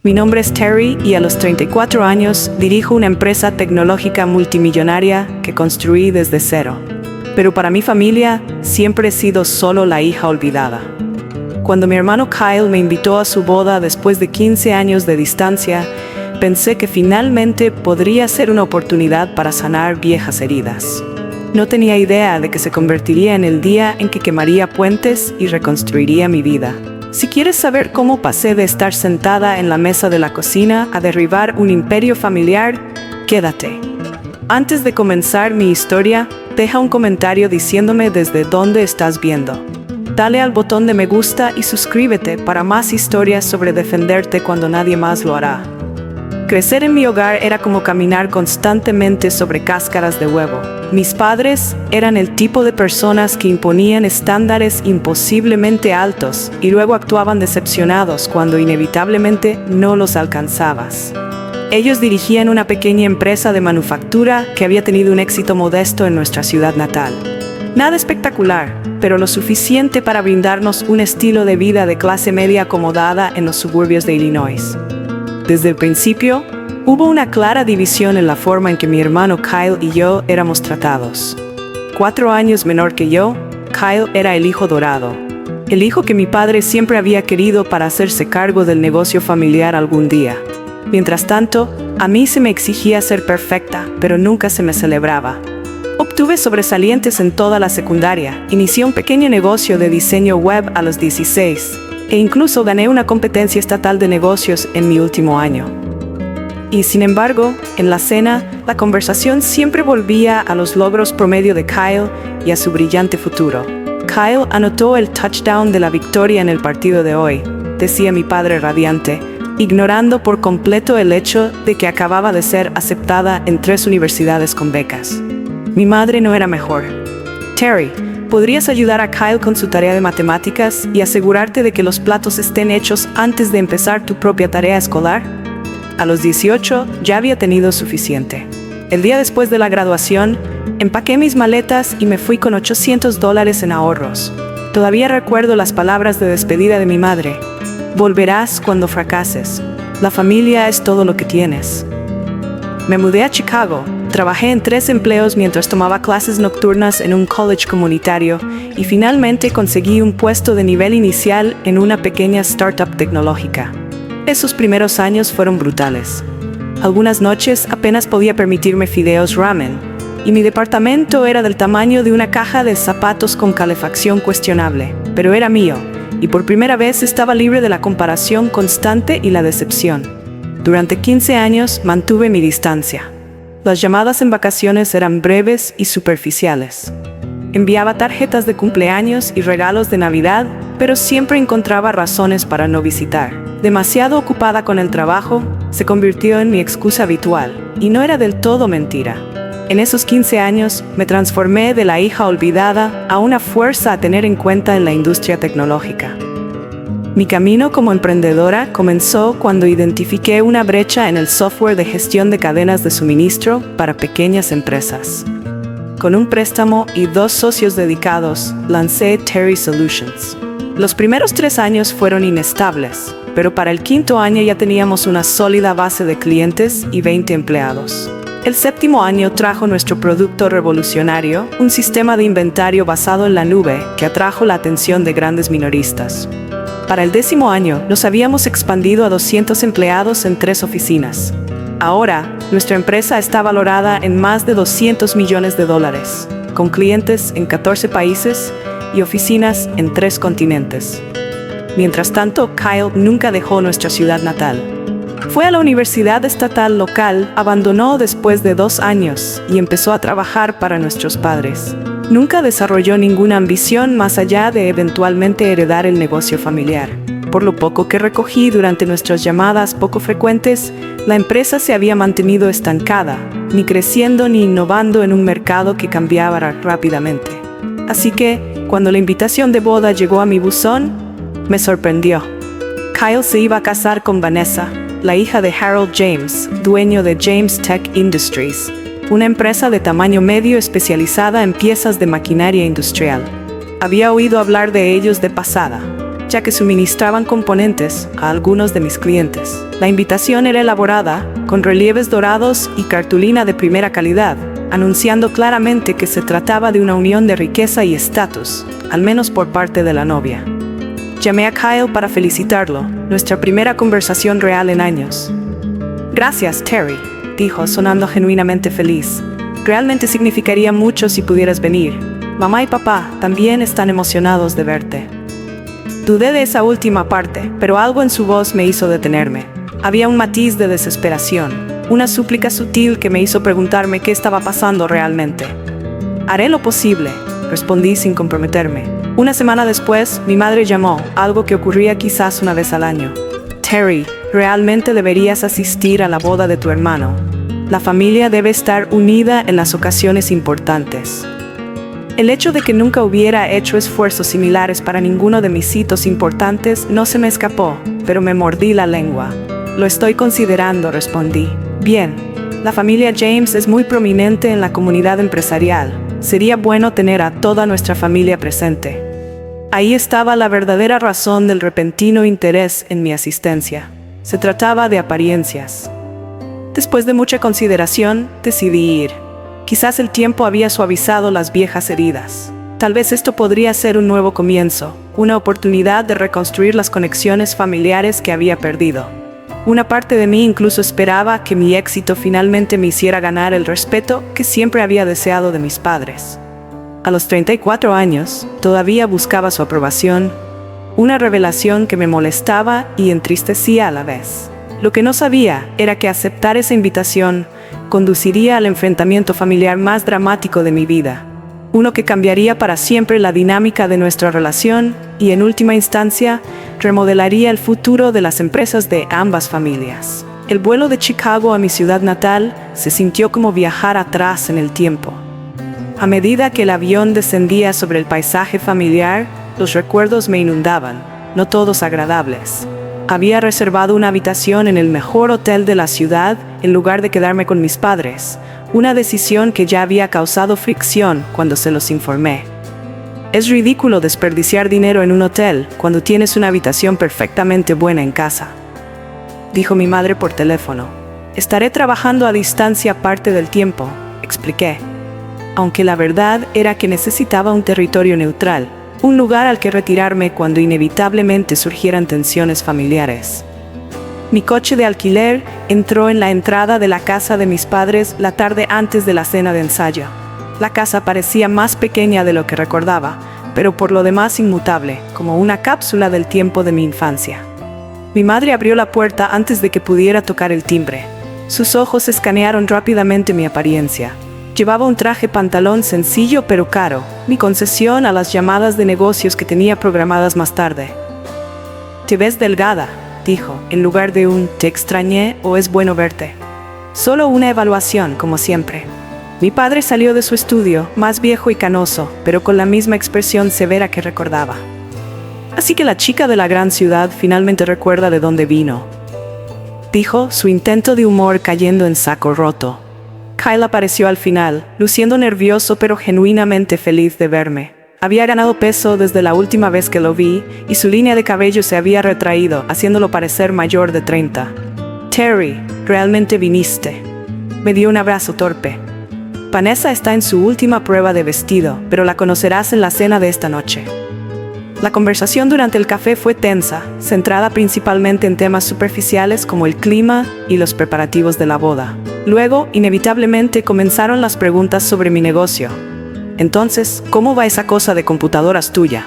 Mi nombre es Terry y a los 34 años dirijo una empresa tecnológica multimillonaria que construí desde cero. Pero para mi familia siempre he sido solo la hija olvidada. Cuando mi hermano Kyle me invitó a su boda después de 15 años de distancia, pensé que finalmente podría ser una oportunidad para sanar viejas heridas. No tenía idea de que se convertiría en el día en que quemaría puentes y reconstruiría mi vida. Si quieres saber cómo pasé de estar sentada en la mesa de la cocina a derribar un imperio familiar, quédate. Antes de comenzar mi historia, deja un comentario diciéndome desde dónde estás viendo. Dale al botón de me gusta y suscríbete para más historias sobre defenderte cuando nadie más lo hará. Crecer en mi hogar era como caminar constantemente sobre cáscaras de huevo. Mis padres eran el tipo de personas que imponían estándares imposiblemente altos y luego actuaban decepcionados cuando inevitablemente no los alcanzabas. Ellos dirigían una pequeña empresa de manufactura que había tenido un éxito modesto en nuestra ciudad natal. Nada espectacular, pero lo suficiente para brindarnos un estilo de vida de clase media acomodada en los suburbios de Illinois. Desde el principio, hubo una clara división en la forma en que mi hermano Kyle y yo éramos tratados. 4 años menor que yo, Kyle era el hijo dorado, el hijo que mi padre siempre había querido para hacerse cargo del negocio familiar algún día. Mientras tanto, a mí se me exigía ser perfecta, pero nunca se me celebraba. Obtuve sobresalientes en toda la secundaria, inicié un pequeño negocio de diseño web a los 16, e incluso gané una competencia estatal de negocios en mi último año. Y sin embargo, en la cena, la conversación siempre volvía a los logros promedio de Kyle y a su brillante futuro. Kyle anotó el touchdown de la victoria en el partido de hoy, decía mi padre radiante, ignorando por completo el hecho de que acababa de ser aceptada en 3 universidades con becas. Mi madre no era mejor. Terry, ¿podrías ayudar a Kyle con su tarea de matemáticas y asegurarte de que los platos estén hechos antes de empezar tu propia tarea escolar? A los 18 ya había tenido suficiente. El día después de la graduación, empaqué mis maletas y me fui con $800 en ahorros. Todavía recuerdo las palabras de despedida de mi madre. Volverás cuando fracases. La familia es todo lo que tienes. Me mudé a Chicago. Trabajé en 3 empleos mientras tomaba clases nocturnas en un college comunitario y finalmente conseguí un puesto de nivel inicial en una pequeña startup tecnológica. Esos primeros años fueron brutales. Algunas noches apenas podía permitirme fideos ramen y mi departamento era del tamaño de una caja de zapatos con calefacción cuestionable, pero era mío y por primera vez estaba libre de la comparación constante y la decepción. Durante 15 años mantuve mi distancia. Las llamadas en vacaciones eran breves y superficiales. Enviaba tarjetas de cumpleaños y regalos de Navidad, pero siempre encontraba razones para no visitar. Demasiado ocupada con el trabajo, se convirtió en mi excusa habitual, y no era del todo mentira. En esos 15 años, me transformé de la hija olvidada a una fuerza a tener en cuenta en la industria tecnológica. Mi camino como emprendedora comenzó cuando identifiqué una brecha en el software de gestión de cadenas de suministro para pequeñas empresas. Con un préstamo y 2 socios dedicados, lancé Terry Solutions. Los primeros 3 años fueron inestables, pero para el 5.º año ya teníamos una sólida base de clientes y 20 empleados. El 7.º año trajo nuestro producto revolucionario, un sistema de inventario basado en la nube que atrajo la atención de grandes minoristas. Para el 10.º año, nos habíamos expandido a 200 empleados en 3 oficinas. Ahora, nuestra empresa está valorada en más de $200 millones, con clientes en 14 países y oficinas en 3 continentes. Mientras tanto, Kyle nunca dejó nuestra ciudad natal. Fue a la universidad estatal local, abandonó después de 2 años y empezó a trabajar para nuestros padres. Nunca desarrolló ninguna ambición más allá de eventualmente heredar el negocio familiar. Por lo poco que recogí durante nuestras llamadas poco frecuentes, la empresa se había mantenido estancada, ni creciendo ni innovando en un mercado que cambiaba rápidamente. Así que, cuando la invitación de boda llegó a mi buzón, me sorprendió. Kyle se iba a casar con Vanessa, la hija de Harold James, dueño de James Tech Industries, una empresa de tamaño medio especializada en piezas de maquinaria industrial. Había oído hablar de ellos de pasada. ya que suministraban componentes a algunos de mis clientes. La invitación era elaborada con relieves dorados y cartulina de primera calidad, anunciando claramente que se trataba de una unión de riqueza y estatus, al menos por parte de la novia. Llamé a Kyle para felicitarlo, nuestra primera conversación real en años. «Gracias, Terry», dijo, sonando genuinamente feliz. «Realmente significaría mucho si pudieras venir. Mamá y papá también están emocionados de verte». Dudé de esa última parte, pero algo en su voz me hizo detenerme. Había un matiz de desesperación, una súplica sutil que me hizo preguntarme qué estaba pasando realmente. «Haré lo posible», respondí sin comprometerme. Una semana después, mi madre llamó, algo que ocurría quizás una vez al año. «Terry, realmente deberías asistir a la boda de tu hermano. La familia debe estar unida en las ocasiones importantes». El hecho de que nunca hubiera hecho esfuerzos similares para ninguno de mis hitos importantes no se me escapó, pero me mordí la lengua. «Lo estoy considerando», respondí. «Bien, la familia James es muy prominente en la comunidad empresarial. Sería bueno tener a toda nuestra familia presente». Ahí estaba la verdadera razón del repentino interés en mi asistencia. Se trataba de apariencias. Después de mucha consideración, decidí ir. Quizás el tiempo había suavizado las viejas heridas. Tal vez esto podría ser un nuevo comienzo, una oportunidad de reconstruir las conexiones familiares que había perdido. Una parte de mí incluso esperaba que mi éxito finalmente me hiciera ganar el respeto que siempre había deseado de mis padres. A los 34 años, todavía buscaba su aprobación, una revelación que me molestaba y entristecía a la vez. Lo que no sabía era que aceptar esa invitación conduciría al enfrentamiento familiar más dramático de mi vida, uno que cambiaría para siempre la dinámica de nuestra relación y, en última instancia, remodelaría el futuro de las empresas de ambas familias. El vuelo de Chicago a mi ciudad natal se sintió como viajar atrás en el tiempo. A medida que el avión descendía sobre el paisaje familiar, los recuerdos me inundaban, no todos agradables. Había reservado una habitación en el mejor hotel de la ciudad en lugar de quedarme con mis padres, una decisión que ya había causado fricción cuando se los informé. Es ridículo desperdiciar dinero en un hotel cuando tienes una habitación perfectamente buena en casa, dijo mi madre por teléfono. Estaré trabajando a distancia parte del tiempo, expliqué. Aunque la verdad era que necesitaba un territorio neutral, un lugar al que retirarme cuando inevitablemente surgieran tensiones familiares. Mi coche de alquiler entró en la entrada de la casa de mis padres la tarde antes de la cena de ensayo. La casa parecía más pequeña de lo que recordaba, pero por lo demás inmutable, como una cápsula del tiempo de mi infancia. Mi madre abrió la puerta antes de que pudiera tocar el timbre. Sus ojos escanearon rápidamente mi apariencia. Llevaba un traje pantalón sencillo pero caro, mi concesión a las llamadas de negocios que tenía programadas más tarde. «Te ves delgada», dijo, en lugar de un «te extrañé» o «es bueno verte». Solo una evaluación, como siempre. Mi padre salió de su estudio, más viejo y canoso, pero con la misma expresión severa que recordaba. «Así que la chica de la gran ciudad finalmente recuerda de dónde vino», dijo, su intento de humor cayendo en saco roto. Kyle apareció al final, luciendo nervioso pero genuinamente feliz de verme. Había ganado peso desde la última vez que lo vi y su línea de cabello se había retraído, haciéndolo parecer mayor de 30. «Terry, realmente viniste». Me dio un abrazo torpe. «Vanessa está en su última prueba de vestido, pero la conocerás en la cena de esta noche». La conversación durante el café fue tensa, centrada principalmente en temas superficiales como el clima y los preparativos de la boda. Luego, inevitablemente, comenzaron las preguntas sobre mi negocio. «Entonces, ¿cómo va esa cosa de computadoras tuya?»,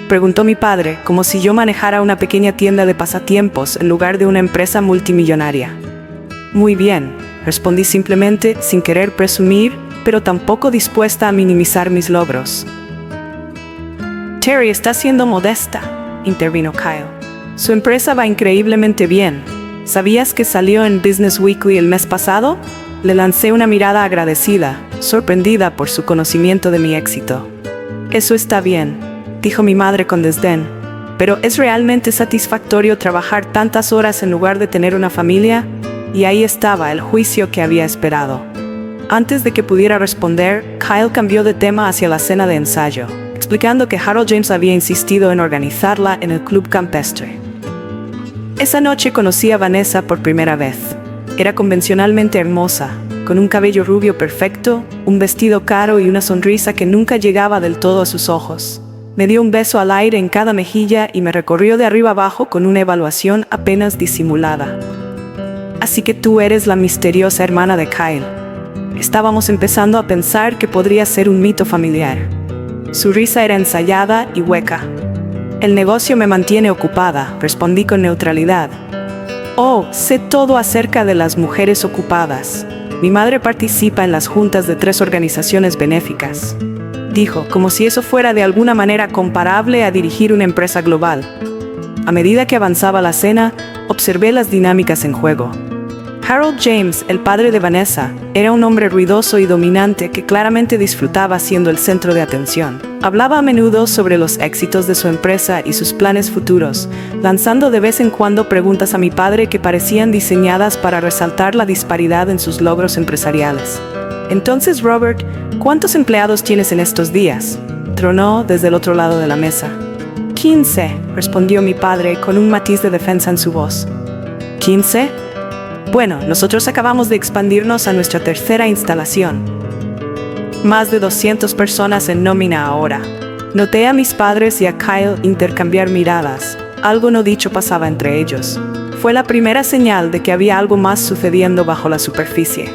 preguntó mi padre, como si yo manejara una pequeña tienda de pasatiempos en lugar de una empresa multimillonaria. «Muy bien», respondí simplemente, sin querer presumir, pero tampoco dispuesta a minimizar mis logros. «Terry está siendo modesta», intervino Kyle. «Su empresa va increíblemente bien. ¿Sabías que salió en Business Weekly el mes pasado?». Le lancé una mirada agradecida, sorprendida por su conocimiento de mi éxito. «Eso está bien», dijo mi madre con desdén. «Pero ¿es realmente satisfactorio trabajar tantas horas en lugar de tener una familia?». Y ahí estaba el juicio que había esperado. Antes de que pudiera responder, Kyle cambió de tema hacia la cena de ensayo, explicando que Harold James había insistido en organizarla en el club campestre. Esa noche conocí a Vanessa por primera vez. Era convencionalmente hermosa, con un cabello rubio perfecto, un vestido caro y una sonrisa que nunca llegaba del todo a sus ojos. Me dio un beso al aire en cada mejilla y me recorrió de arriba abajo con una evaluación apenas disimulada. Así que tú eres la misteriosa hermana de Kyle. Estábamos empezando a pensar que podría ser un mito familiar. Su risa era ensayada y hueca. El negocio me mantiene ocupada, respondí con neutralidad. Oh, sé todo acerca de las mujeres ocupadas. Mi madre participa en las juntas de 3 organizaciones benéficas, dijo, como si eso fuera de alguna manera comparable a dirigir una empresa global. A medida que avanzaba la cena, observé las dinámicas en juego. Harold James, el padre de Vanessa, era un hombre ruidoso y dominante que claramente disfrutaba siendo el centro de atención. Hablaba a menudo sobre los éxitos de su empresa y sus planes futuros, lanzando de vez en cuando preguntas a mi padre que parecían diseñadas para resaltar la disparidad en sus logros empresariales. Entonces, Robert, ¿cuántos empleados tienes en estos días?, tronó desde el otro lado de la mesa. 15, respondió mi padre con un matiz de defensa en su voz. ¿15? Bueno, nosotros acabamos de expandirnos a nuestra tercera instalación. Más de 200 personas en nómina ahora. Noté a mis padres y a Kyle intercambiar miradas. Algo no dicho pasaba entre ellos. Fue la primera señal de que había algo más sucediendo bajo la superficie.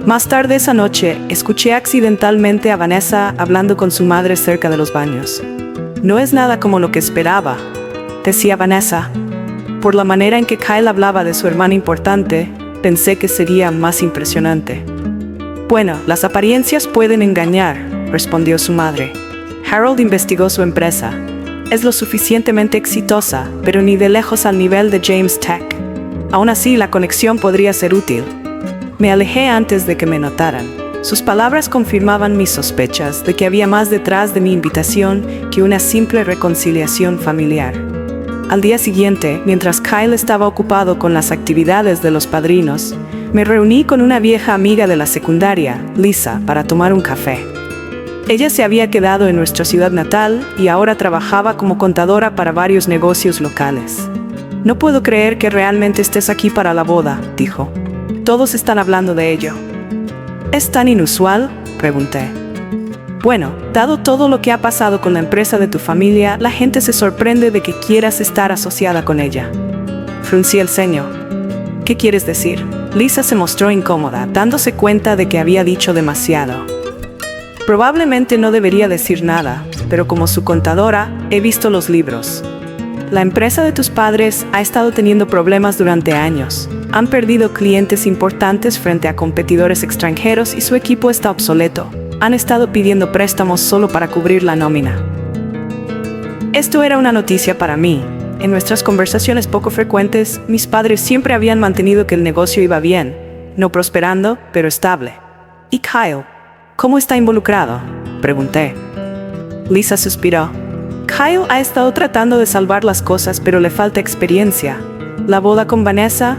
Más tarde esa noche, escuché accidentalmente a Vanessa hablando con su madre cerca de los baños. No es nada como lo que esperaba, decía Vanessa. Por la manera en que Kyle hablaba de su hermana importante, pensé que sería más impresionante. Bueno, las apariencias pueden engañar, respondió su madre. Harold investigó su empresa. Es lo suficientemente exitosa, pero ni de lejos al nivel de James Tech. Aún así, la conexión podría ser útil. Me alejé antes de que me notaran. Sus palabras confirmaban mis sospechas de que había más detrás de mi invitación que una simple reconciliación familiar. Al día siguiente, mientras Kyle estaba ocupado con las actividades de los padrinos, me reuní con una vieja amiga de la secundaria, Lisa, para tomar un café. Ella se había quedado en nuestra ciudad natal y ahora trabajaba como contadora para varios negocios locales. No puedo creer que realmente estés aquí para la boda, dijo. Todos están hablando de ello. ¿Es tan inusual?, pregunté. Bueno, dado todo lo que ha pasado con la empresa de tu familia, la gente se sorprende de que quieras estar asociada con ella. Fruncí el ceño. ¿Qué quieres decir? Lisa se mostró incómoda, dándose cuenta de que había dicho demasiado. Probablemente no debería decir nada, pero como su contadora, he visto los libros. La empresa de tus padres ha estado teniendo problemas durante años. Han perdido clientes importantes frente a competidores extranjeros y su equipo está obsoleto. Han estado pidiendo préstamos solo para cubrir la nómina. Esto era una noticia para mí. En nuestras conversaciones poco frecuentes, mis padres siempre habían mantenido que el negocio iba bien, no prosperando, pero estable. ¿Y Kyle? ¿Cómo está involucrado?, pregunté. Lisa suspiró. Kyle ha estado tratando de salvar las cosas, pero le falta experiencia. La boda con Vanessa,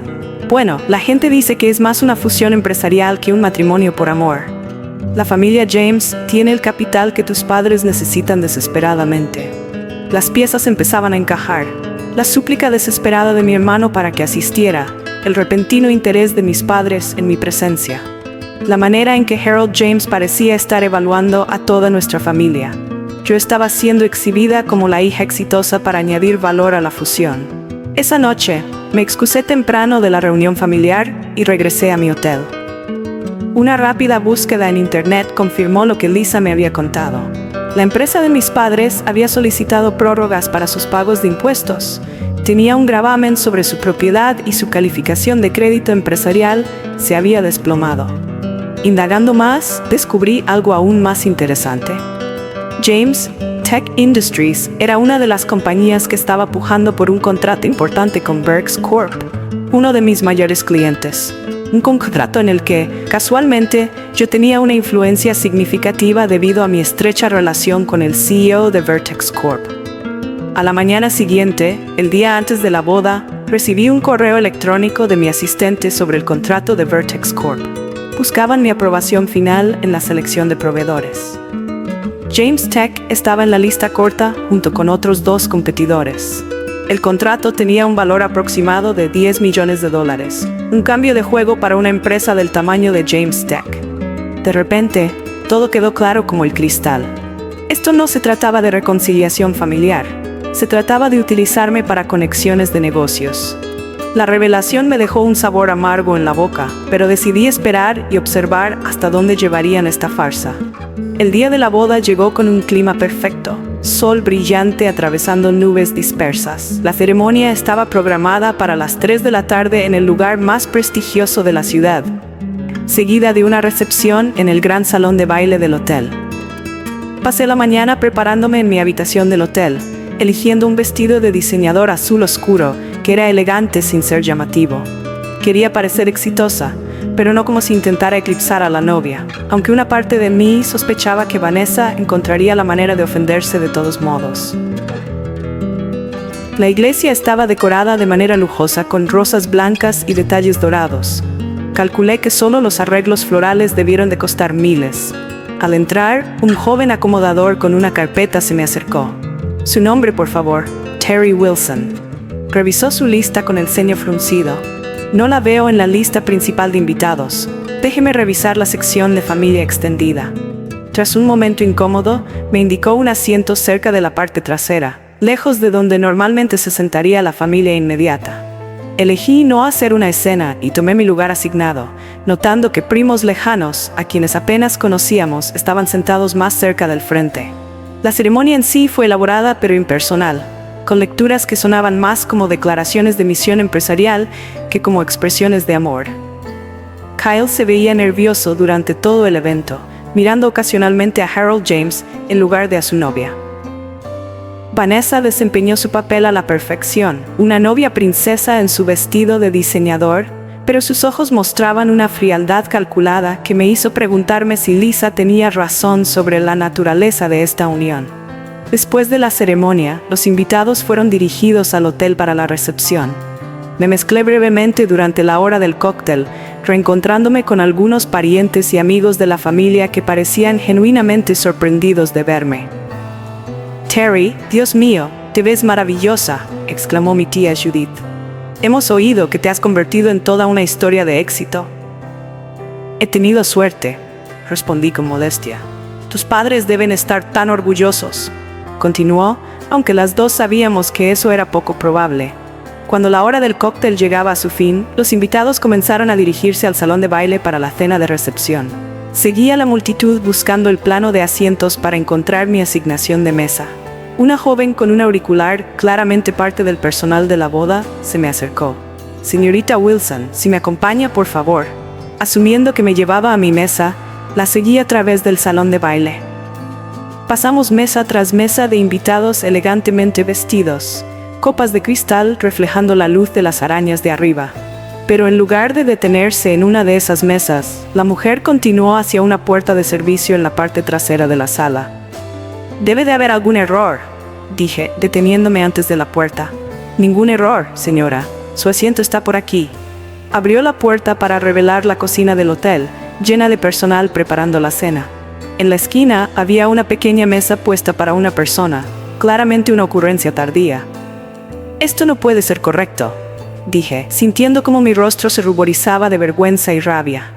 bueno, la gente dice que es más una fusión empresarial que un matrimonio por amor. La familia James tiene el capital que tus padres necesitan desesperadamente. Las piezas empezaban a encajar. La súplica desesperada de mi hermano para que asistiera, el repentino interés de mis padres en mi presencia. La manera en que Harold James parecía estar evaluando a toda nuestra familia. Yo estaba siendo exhibida como la hija exitosa para añadir valor a la fusión. Esa noche, me excusé temprano de la reunión familiar y regresé a mi hotel. Una rápida búsqueda en internet confirmó lo que Lisa me había contado. La empresa de mis padres había solicitado prórrogas para sus pagos de impuestos. Tenía un gravamen sobre su propiedad y su calificación de crédito empresarial se había desplomado. Indagando más, descubrí algo aún más interesante. James Tech Industries era una de las compañías que estaba pujando por un contrato importante con Berks Corp, uno de mis mayores clientes. Un contrato en el que, casualmente, yo tenía una influencia significativa debido a mi estrecha relación con el CEO de Vertex Corp. A la mañana siguiente, el día antes de la boda, recibí un correo electrónico de mi asistente sobre el contrato de Vertex Corp. Buscaban mi aprobación final en la selección de proveedores. James Tech estaba en la lista corta junto con otros 2 competidores. El contrato tenía un valor aproximado de $10 millones, un cambio de juego para una empresa del tamaño de James Tech. De repente, todo quedó claro como el cristal. Esto no se trataba de reconciliación familiar, se trataba de utilizarme para conexiones de negocios. La revelación me dejó un sabor amargo en la boca, pero decidí esperar y observar hasta dónde llevarían esta farsa. El día de la boda llegó con un clima perfecto, sol brillante atravesando nubes dispersas. La ceremonia estaba programada para las 3 de la tarde en el lugar más prestigioso de la ciudad, seguida de una recepción en el gran salón de baile del hotel. Pasé la mañana preparándome en mi habitación del hotel, eligiendo un vestido de diseñador azul oscuro que era elegante sin ser llamativo. Quería parecer exitosa, pero no como si intentara eclipsar a la novia, aunque una parte de mí sospechaba que Vanessa encontraría la manera de ofenderse de todos modos. La iglesia estaba decorada de manera lujosa con rosas blancas y detalles dorados. Calculé que solo los arreglos florales debieron de costar miles. Al entrar, un joven acomodador con una carpeta se me acercó. «Su nombre, por favor». «Terry Wilson». Revisó su lista con el ceño fruncido. «No la veo en la lista principal de invitados. Déjeme revisar la sección de familia extendida». Tras un momento incómodo, me indicó un asiento cerca de la parte trasera, lejos de donde normalmente se sentaría la familia inmediata. Elegí no hacer una escena y tomé mi lugar asignado, notando que primos lejanos, a quienes apenas conocíamos, estaban sentados más cerca del frente. La ceremonia en sí fue elaborada pero impersonal, con lecturas que sonaban más como declaraciones de misión empresarial que como expresiones de amor. Kyle se veía nervioso durante todo el evento, mirando ocasionalmente a Harold James en lugar de a su novia. Vanessa desempeñó su papel a la perfección, una novia princesa en su vestido de diseñador, pero sus ojos mostraban una frialdad calculada que me hizo preguntarme si Lisa tenía razón sobre la naturaleza de esta unión. Después de la ceremonia, los invitados fueron dirigidos al hotel para la recepción. Me mezclé brevemente durante la hora del cóctel, reencontrándome con algunos parientes y amigos de la familia que parecían genuinamente sorprendidos de verme. «Terry, Dios mío, te ves maravillosa», exclamó mi tía Judith. «Hemos oído que te has convertido en toda una historia de éxito». «He tenido suerte», respondí con modestia. «Tus padres deben estar tan orgullosos», continuó, aunque las dos sabíamos que eso era poco probable. Cuando la hora del cóctel llegaba a su fin, los invitados comenzaron a dirigirse al salón de baile para la cena de recepción. Seguía la multitud buscando el plano de asientos para encontrar mi asignación de mesa. Una joven con un auricular, claramente parte del personal de la boda, se me acercó. «Señorita Wilson, si me acompaña, por favor». Asumiendo que me llevaba a mi mesa, la seguí a través del salón de baile. Pasamos mesa tras mesa de invitados elegantemente vestidos, copas de cristal reflejando la luz de las arañas de arriba. Pero en lugar de detenerse en una de esas mesas, la mujer continuó hacia una puerta de servicio en la parte trasera de la sala. «Debe de haber algún error», dije, deteniéndome antes de la puerta. «Ningún error, señora. Su asiento está por aquí». Abrió la puerta para revelar la cocina del hotel, llena de personal preparando la cena. En la esquina había una pequeña mesa puesta para una persona, claramente una ocurrencia tardía. «Esto no puede ser correcto», dije, sintiendo como mi rostro se ruborizaba de vergüenza y rabia.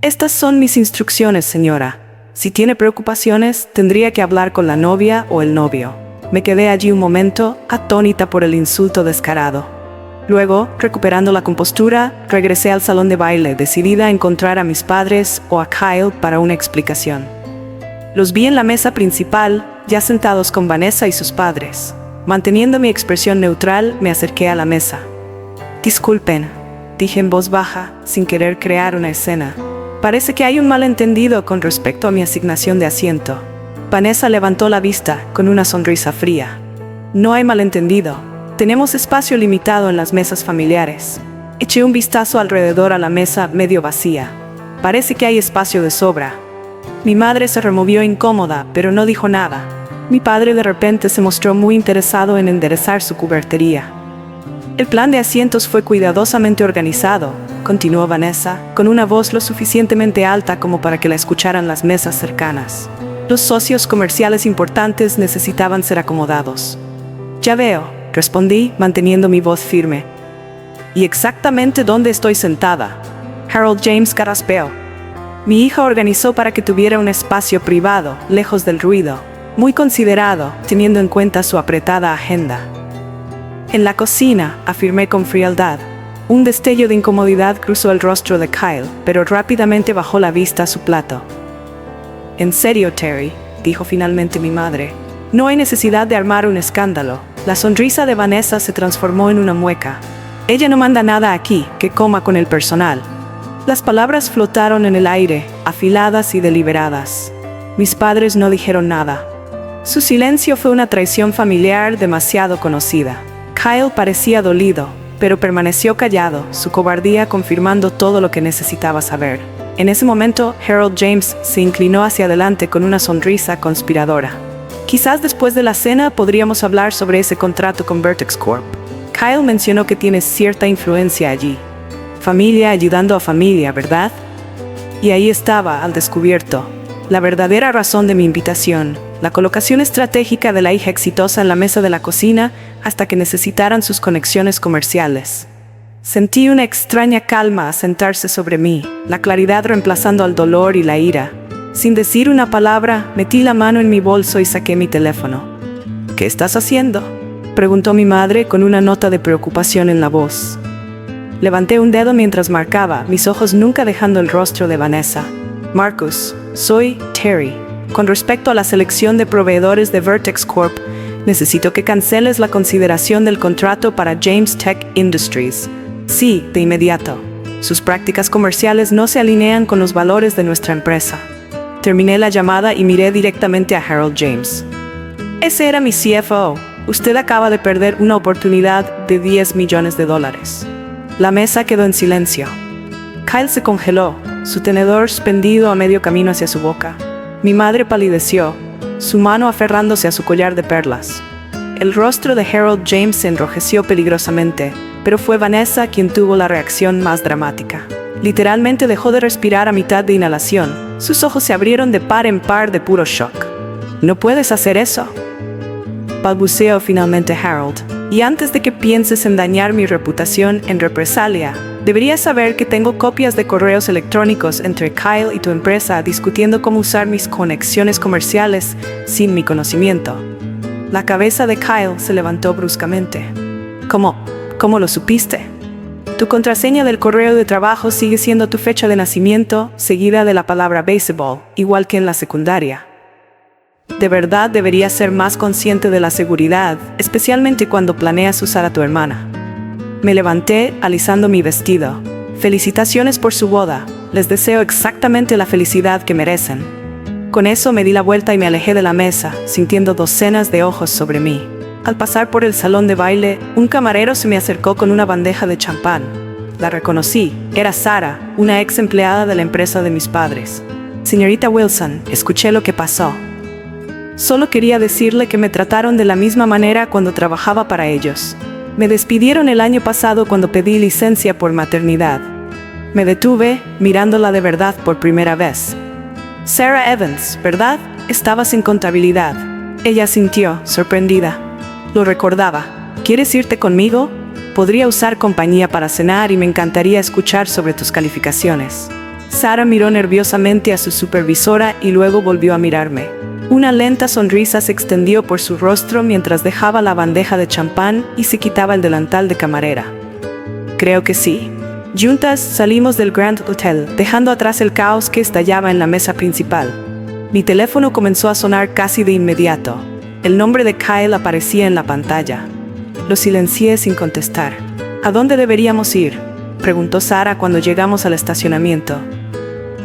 «Estas son mis instrucciones, señora. Si tiene preocupaciones, tendría que hablar con la novia o el novio». Me quedé allí un momento, atónita por el insulto descarado. Luego, recuperando la compostura, regresé al salón de baile, decidida a encontrar a mis padres o a Kyle para una explicación. Los vi en la mesa principal, ya sentados con Vanessa y sus padres. Manteniendo mi expresión neutral, me acerqué a la mesa. «Disculpen», dije en voz baja, sin querer crear una escena. «Parece que hay un malentendido con respecto a mi asignación de asiento». Vanessa levantó la vista, con una sonrisa fría. «No hay malentendido. Tenemos espacio limitado en las mesas familiares». Eché un vistazo alrededor a la mesa medio vacía. «Parece que hay espacio de sobra». Mi madre se removió incómoda, pero no dijo nada. Mi padre de repente se mostró muy interesado en enderezar su cubertería. «El plan de asientos fue cuidadosamente organizado», continuó Vanessa, con una voz lo suficientemente alta como para que la escucharan las mesas cercanas. Los socios comerciales importantes necesitaban ser acomodados. Ya veo, respondí, manteniendo mi voz firme. ¿Y exactamente dónde estoy sentada? Harold James carraspeó. Mi hija organizó para que tuviera un espacio privado, lejos del ruido, muy considerado, teniendo en cuenta su apretada agenda. En la cocina, afirmé con frialdad. Un destello de incomodidad cruzó el rostro de Kyle, pero rápidamente bajó la vista a su plato. «En serio, Terry», dijo finalmente mi madre, «no hay necesidad de armar un escándalo». La sonrisa de Vanessa se transformó en una mueca. «Ella no manda nada aquí, que coma con el personal». Las palabras flotaron en el aire, afiladas y deliberadas. Mis padres no dijeron nada. Su silencio fue una traición familiar demasiado conocida. Kyle parecía dolido, pero permaneció callado, su cobardía confirmando todo lo que necesitaba saber. En ese momento, Harold James se inclinó hacia adelante con una sonrisa conspiradora. «Quizás después de la cena podríamos hablar sobre ese contrato con Vertex Corp. Kyle mencionó que tienes cierta influencia allí. Familia ayudando a familia, ¿verdad?» Y ahí estaba, al descubierto, la verdadera razón de mi invitación, la colocación estratégica de la hija exitosa en la mesa de la cocina hasta que necesitaran sus conexiones comerciales. Sentí una extraña calma asentarse sobre mí, la claridad reemplazando al dolor y la ira. Sin decir una palabra, metí la mano en mi bolso y saqué mi teléfono. «¿Qué estás haciendo?», preguntó mi madre con una nota de preocupación en la voz. Levanté un dedo mientras marcaba, mis ojos nunca dejando el rostro de Vanessa. «Marcus, soy Terry. Con respecto a la selección de proveedores de Vertex Corp, necesito que canceles la consideración del contrato para James Tech Industries. Sí, de inmediato. Sus prácticas comerciales no se alinean con los valores de nuestra empresa». Terminé la llamada y miré directamente a Harold James. «Ese era mi CFO. Usted acaba de perder una oportunidad de $10 millones. La mesa quedó en silencio. Kyle se congeló, su tenedor suspendido a medio camino hacia su boca. Mi madre palideció, su mano aferrándose a su collar de perlas. El rostro de Harold James se enrojeció peligrosamente, pero fue Vanessa quien tuvo la reacción más dramática. Literalmente dejó de respirar a mitad de inhalación. Sus ojos se abrieron de par en par de puro shock. «No puedes hacer eso», balbuceó finalmente Harold. «Y antes de que pienses en dañar mi reputación en represalia, deberías saber que tengo copias de correos electrónicos entre Kyle y tu empresa discutiendo cómo usar mis conexiones comerciales sin mi conocimiento». La cabeza de Kyle se levantó bruscamente. ¿Cómo lo supiste? Tu contraseña del correo de trabajo sigue siendo tu fecha de nacimiento, seguida de la palabra baseball, igual que en la secundaria. De verdad deberías ser más consciente de la seguridad, especialmente cuando planeas usar a tu hermana. Me levanté, alisando mi vestido. «Felicitaciones por su boda. Les deseo exactamente la felicidad que merecen». Con eso me di la vuelta y me alejé de la mesa, sintiendo docenas de ojos sobre mí. Al pasar por el salón de baile, un camarero se me acercó con una bandeja de champán. La reconocí. Era Sara, una ex empleada de la empresa de mis padres. «Señorita Wilson, escuché lo que pasó. Solo quería decirle que me trataron de la misma manera cuando trabajaba para ellos. Me despidieron el año pasado cuando pedí licencia por maternidad». Me detuve, mirándola de verdad por primera vez. «Sarah Evans, ¿verdad? Estabas en contabilidad». Ella asintió, sorprendida. Lo recordaba. «¿Quieres irte conmigo? Podría usar compañía para cenar y me encantaría escuchar sobre tus calificaciones». Sara miró nerviosamente a su supervisora y luego volvió a mirarme. Una lenta sonrisa se extendió por su rostro mientras dejaba la bandeja de champán y se quitaba el delantal de camarera. «Creo que sí». Juntas salimos del Grand Hotel, dejando atrás el caos que estallaba en la mesa principal. Mi teléfono comenzó a sonar casi de inmediato. El nombre de Kyle aparecía en la pantalla. Lo silencié sin contestar. «¿A dónde deberíamos ir?», preguntó Sara cuando llegamos al estacionamiento.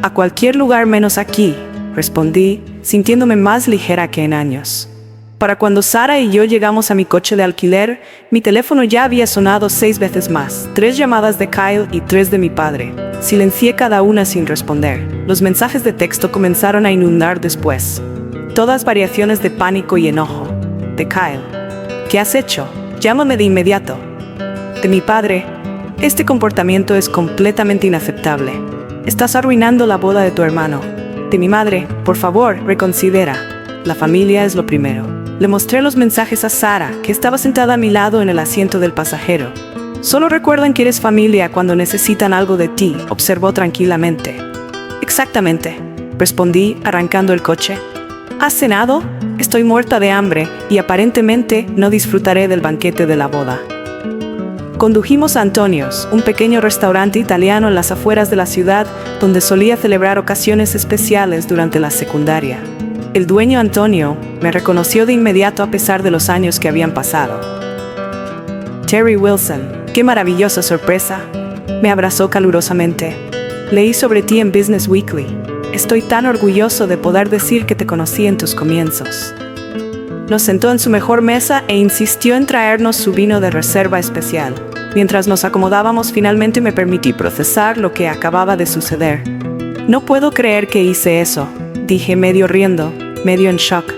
«A cualquier lugar menos aquí», respondí, sintiéndome más ligera que en años. Para cuando Sara y yo llegamos a mi coche de alquiler, mi teléfono ya había sonado 6 veces más, 3 llamadas de Kyle y 3 de mi padre. Silencié cada una sin responder. Los mensajes de texto comenzaron a inundar después. Todas variaciones de pánico y enojo. De Kyle: «¿Qué has hecho? Llámame de inmediato». De mi padre: «Este comportamiento es completamente inaceptable. Estás arruinando la boda de tu hermano». de mi madre, por favor, reconsidera. La familia es lo primero. Le mostré los mensajes a Sara, que estaba sentada a mi lado en el asiento del pasajero. Solo recuerdan que eres familia cuando necesitan algo de ti, observó tranquilamente. Exactamente, respondí, arrancando el coche. ¿Has cenado? Estoy muerta de hambre y aparentemente no disfrutaré del banquete de la boda. Condujimos a Antonio's, un pequeño restaurante italiano en las afueras de la ciudad donde solía celebrar ocasiones especiales durante la secundaria. El dueño Antonio me reconoció de inmediato a pesar de los años que habían pasado. Terry Wilson, qué maravillosa sorpresa. Me abrazó calurosamente. Leí sobre ti en Business Weekly. Estoy tan orgulloso de poder decir que te conocí en tus comienzos. Nos sentó en su mejor mesa e insistió en traernos su vino de reserva especial. Mientras nos acomodábamos, finalmente me permití procesar lo que acababa de suceder. No puedo creer que hice eso, dije medio riendo, medio en shock.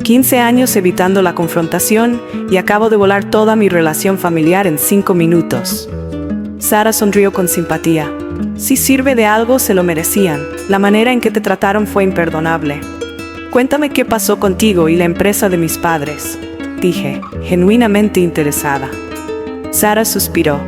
15 años evitando la confrontación y acabo de volar toda mi relación familiar en 5 minutos. Sara sonrió con simpatía. Si sirve de algo, se lo merecían. La manera en que te trataron fue imperdonable. Cuéntame qué pasó contigo y la empresa de mis padres, dije, genuinamente interesada. Sara suspiró.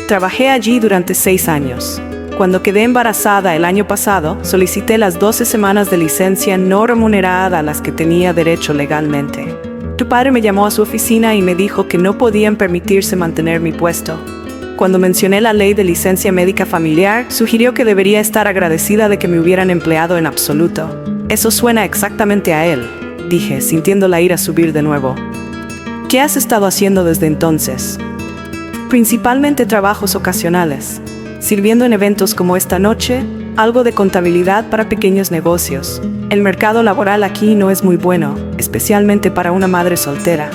Trabajé allí durante 6 años. Cuando quedé embarazada el año pasado, solicité las 12 semanas de licencia no remunerada a las que tenía derecho legalmente. Tu padre me llamó a su oficina y me dijo que no podían permitirse mantener mi puesto. Cuando mencioné la ley de licencia médica familiar, sugirió que debería estar agradecida de que me hubieran empleado en absoluto. Eso suena exactamente a él, dije, sintiendo la ira subir de nuevo. ¿Qué has estado haciendo desde entonces? Principalmente trabajos ocasionales, sirviendo en eventos como esta noche, algo de contabilidad para pequeños negocios. El mercado laboral aquí no es muy bueno, especialmente para una madre soltera.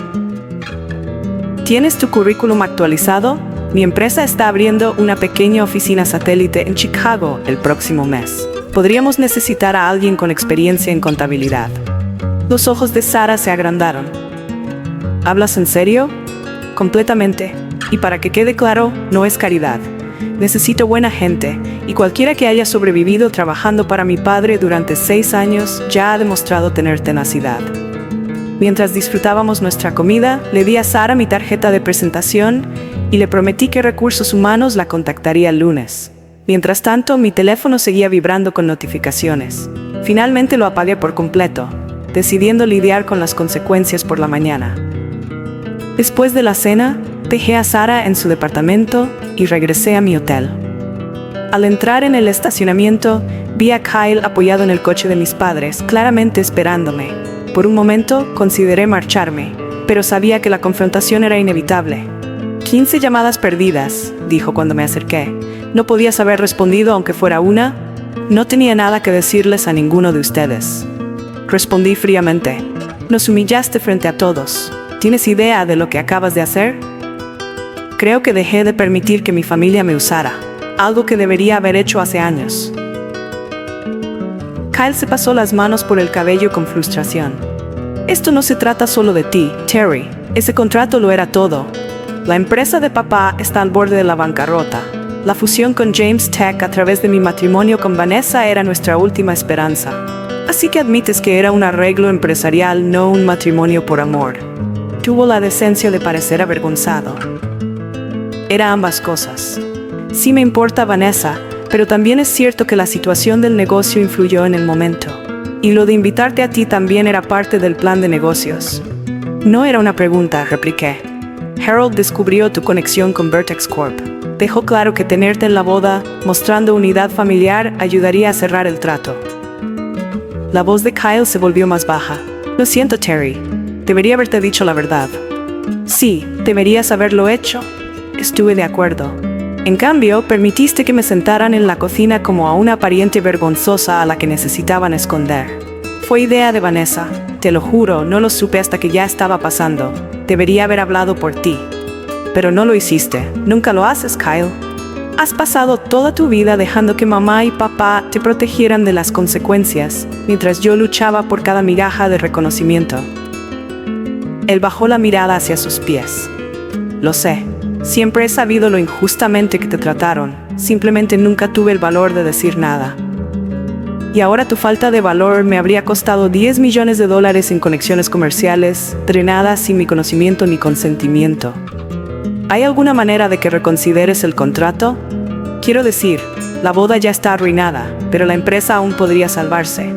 ¿Tienes tu currículum actualizado? Mi empresa está abriendo una pequeña oficina satélite en Chicago el próximo mes. Podríamos necesitar a alguien con experiencia en contabilidad. Los ojos de Sara se agrandaron. ¿Hablas en serio? Completamente. Y para que quede claro, no es caridad. Necesito buena gente, y cualquiera que haya sobrevivido trabajando para mi padre durante 6 años ya ha demostrado tener tenacidad. Mientras disfrutábamos nuestra comida, le di a Sara mi tarjeta de presentación y le prometí que Recursos Humanos la contactaría el lunes. Mientras tanto, mi teléfono seguía vibrando con notificaciones. Finalmente lo apagué por completo, decidiendo lidiar con las consecuencias por la mañana. Después de la cena, dejé a Sara en su departamento y regresé a mi hotel. Al entrar en el estacionamiento, vi a Kyle apoyado en el coche de mis padres, claramente esperándome. Por un momento, consideré marcharme, pero sabía que la confrontación era inevitable. 15 llamadas perdidas, dijo cuando me acerqué. No podías haber respondido aunque fuera una. No tenía nada que decirles a ninguno de ustedes. Respondí fríamente. Nos humillaste frente a todos. ¿Tienes idea de lo que acabas de hacer? Creo que dejé de permitir que mi familia me usara, algo que debería haber hecho hace años. Kyle se pasó las manos por el cabello con frustración. Esto no se trata solo de ti, Terry. Ese contrato lo era todo. La empresa de papá está al borde de la bancarrota. La fusión con James Tech a través de mi matrimonio con Vanessa era nuestra última esperanza. Así que admites que era un arreglo empresarial, no un matrimonio por amor. Tuvo la decencia de parecer avergonzado. Era ambas cosas. Sí me importa Vanessa, pero también es cierto que la situación del negocio influyó en el momento. Y lo de invitarte a ti también era parte del plan de negocios. No era una pregunta, repliqué. Harold descubrió tu conexión con Vertex Corp. Dejó claro que tenerte en la boda, mostrando unidad familiar, ayudaría a cerrar el trato. La voz de Kyle se volvió más baja. Lo siento, Terry. Debería haberte dicho la verdad. Sí, deberías haberlo hecho. Estuve de acuerdo. En cambio, permitiste que me sentaran en la cocina como a una pariente vergonzosa a la que necesitaban esconder. Fue idea de Vanessa. Te lo juro, no lo supe hasta que ya estaba pasando. Debería haber hablado por ti. Pero no lo hiciste. Nunca lo haces, Kyle. Has pasado toda tu vida dejando que mamá y papá te protegieran de las consecuencias, mientras yo luchaba por cada migaja de reconocimiento. Él bajó la mirada hacia sus pies. Lo sé. Siempre he sabido lo injustamente que te trataron. Simplemente nunca tuve el valor de decir nada. Y ahora tu falta de valor me habría costado $10 millones en conexiones comerciales, drenadas sin mi conocimiento ni consentimiento. ¿Hay alguna manera de que reconsideres el contrato? Quiero decir, la boda ya está arruinada, pero la empresa aún podría salvarse.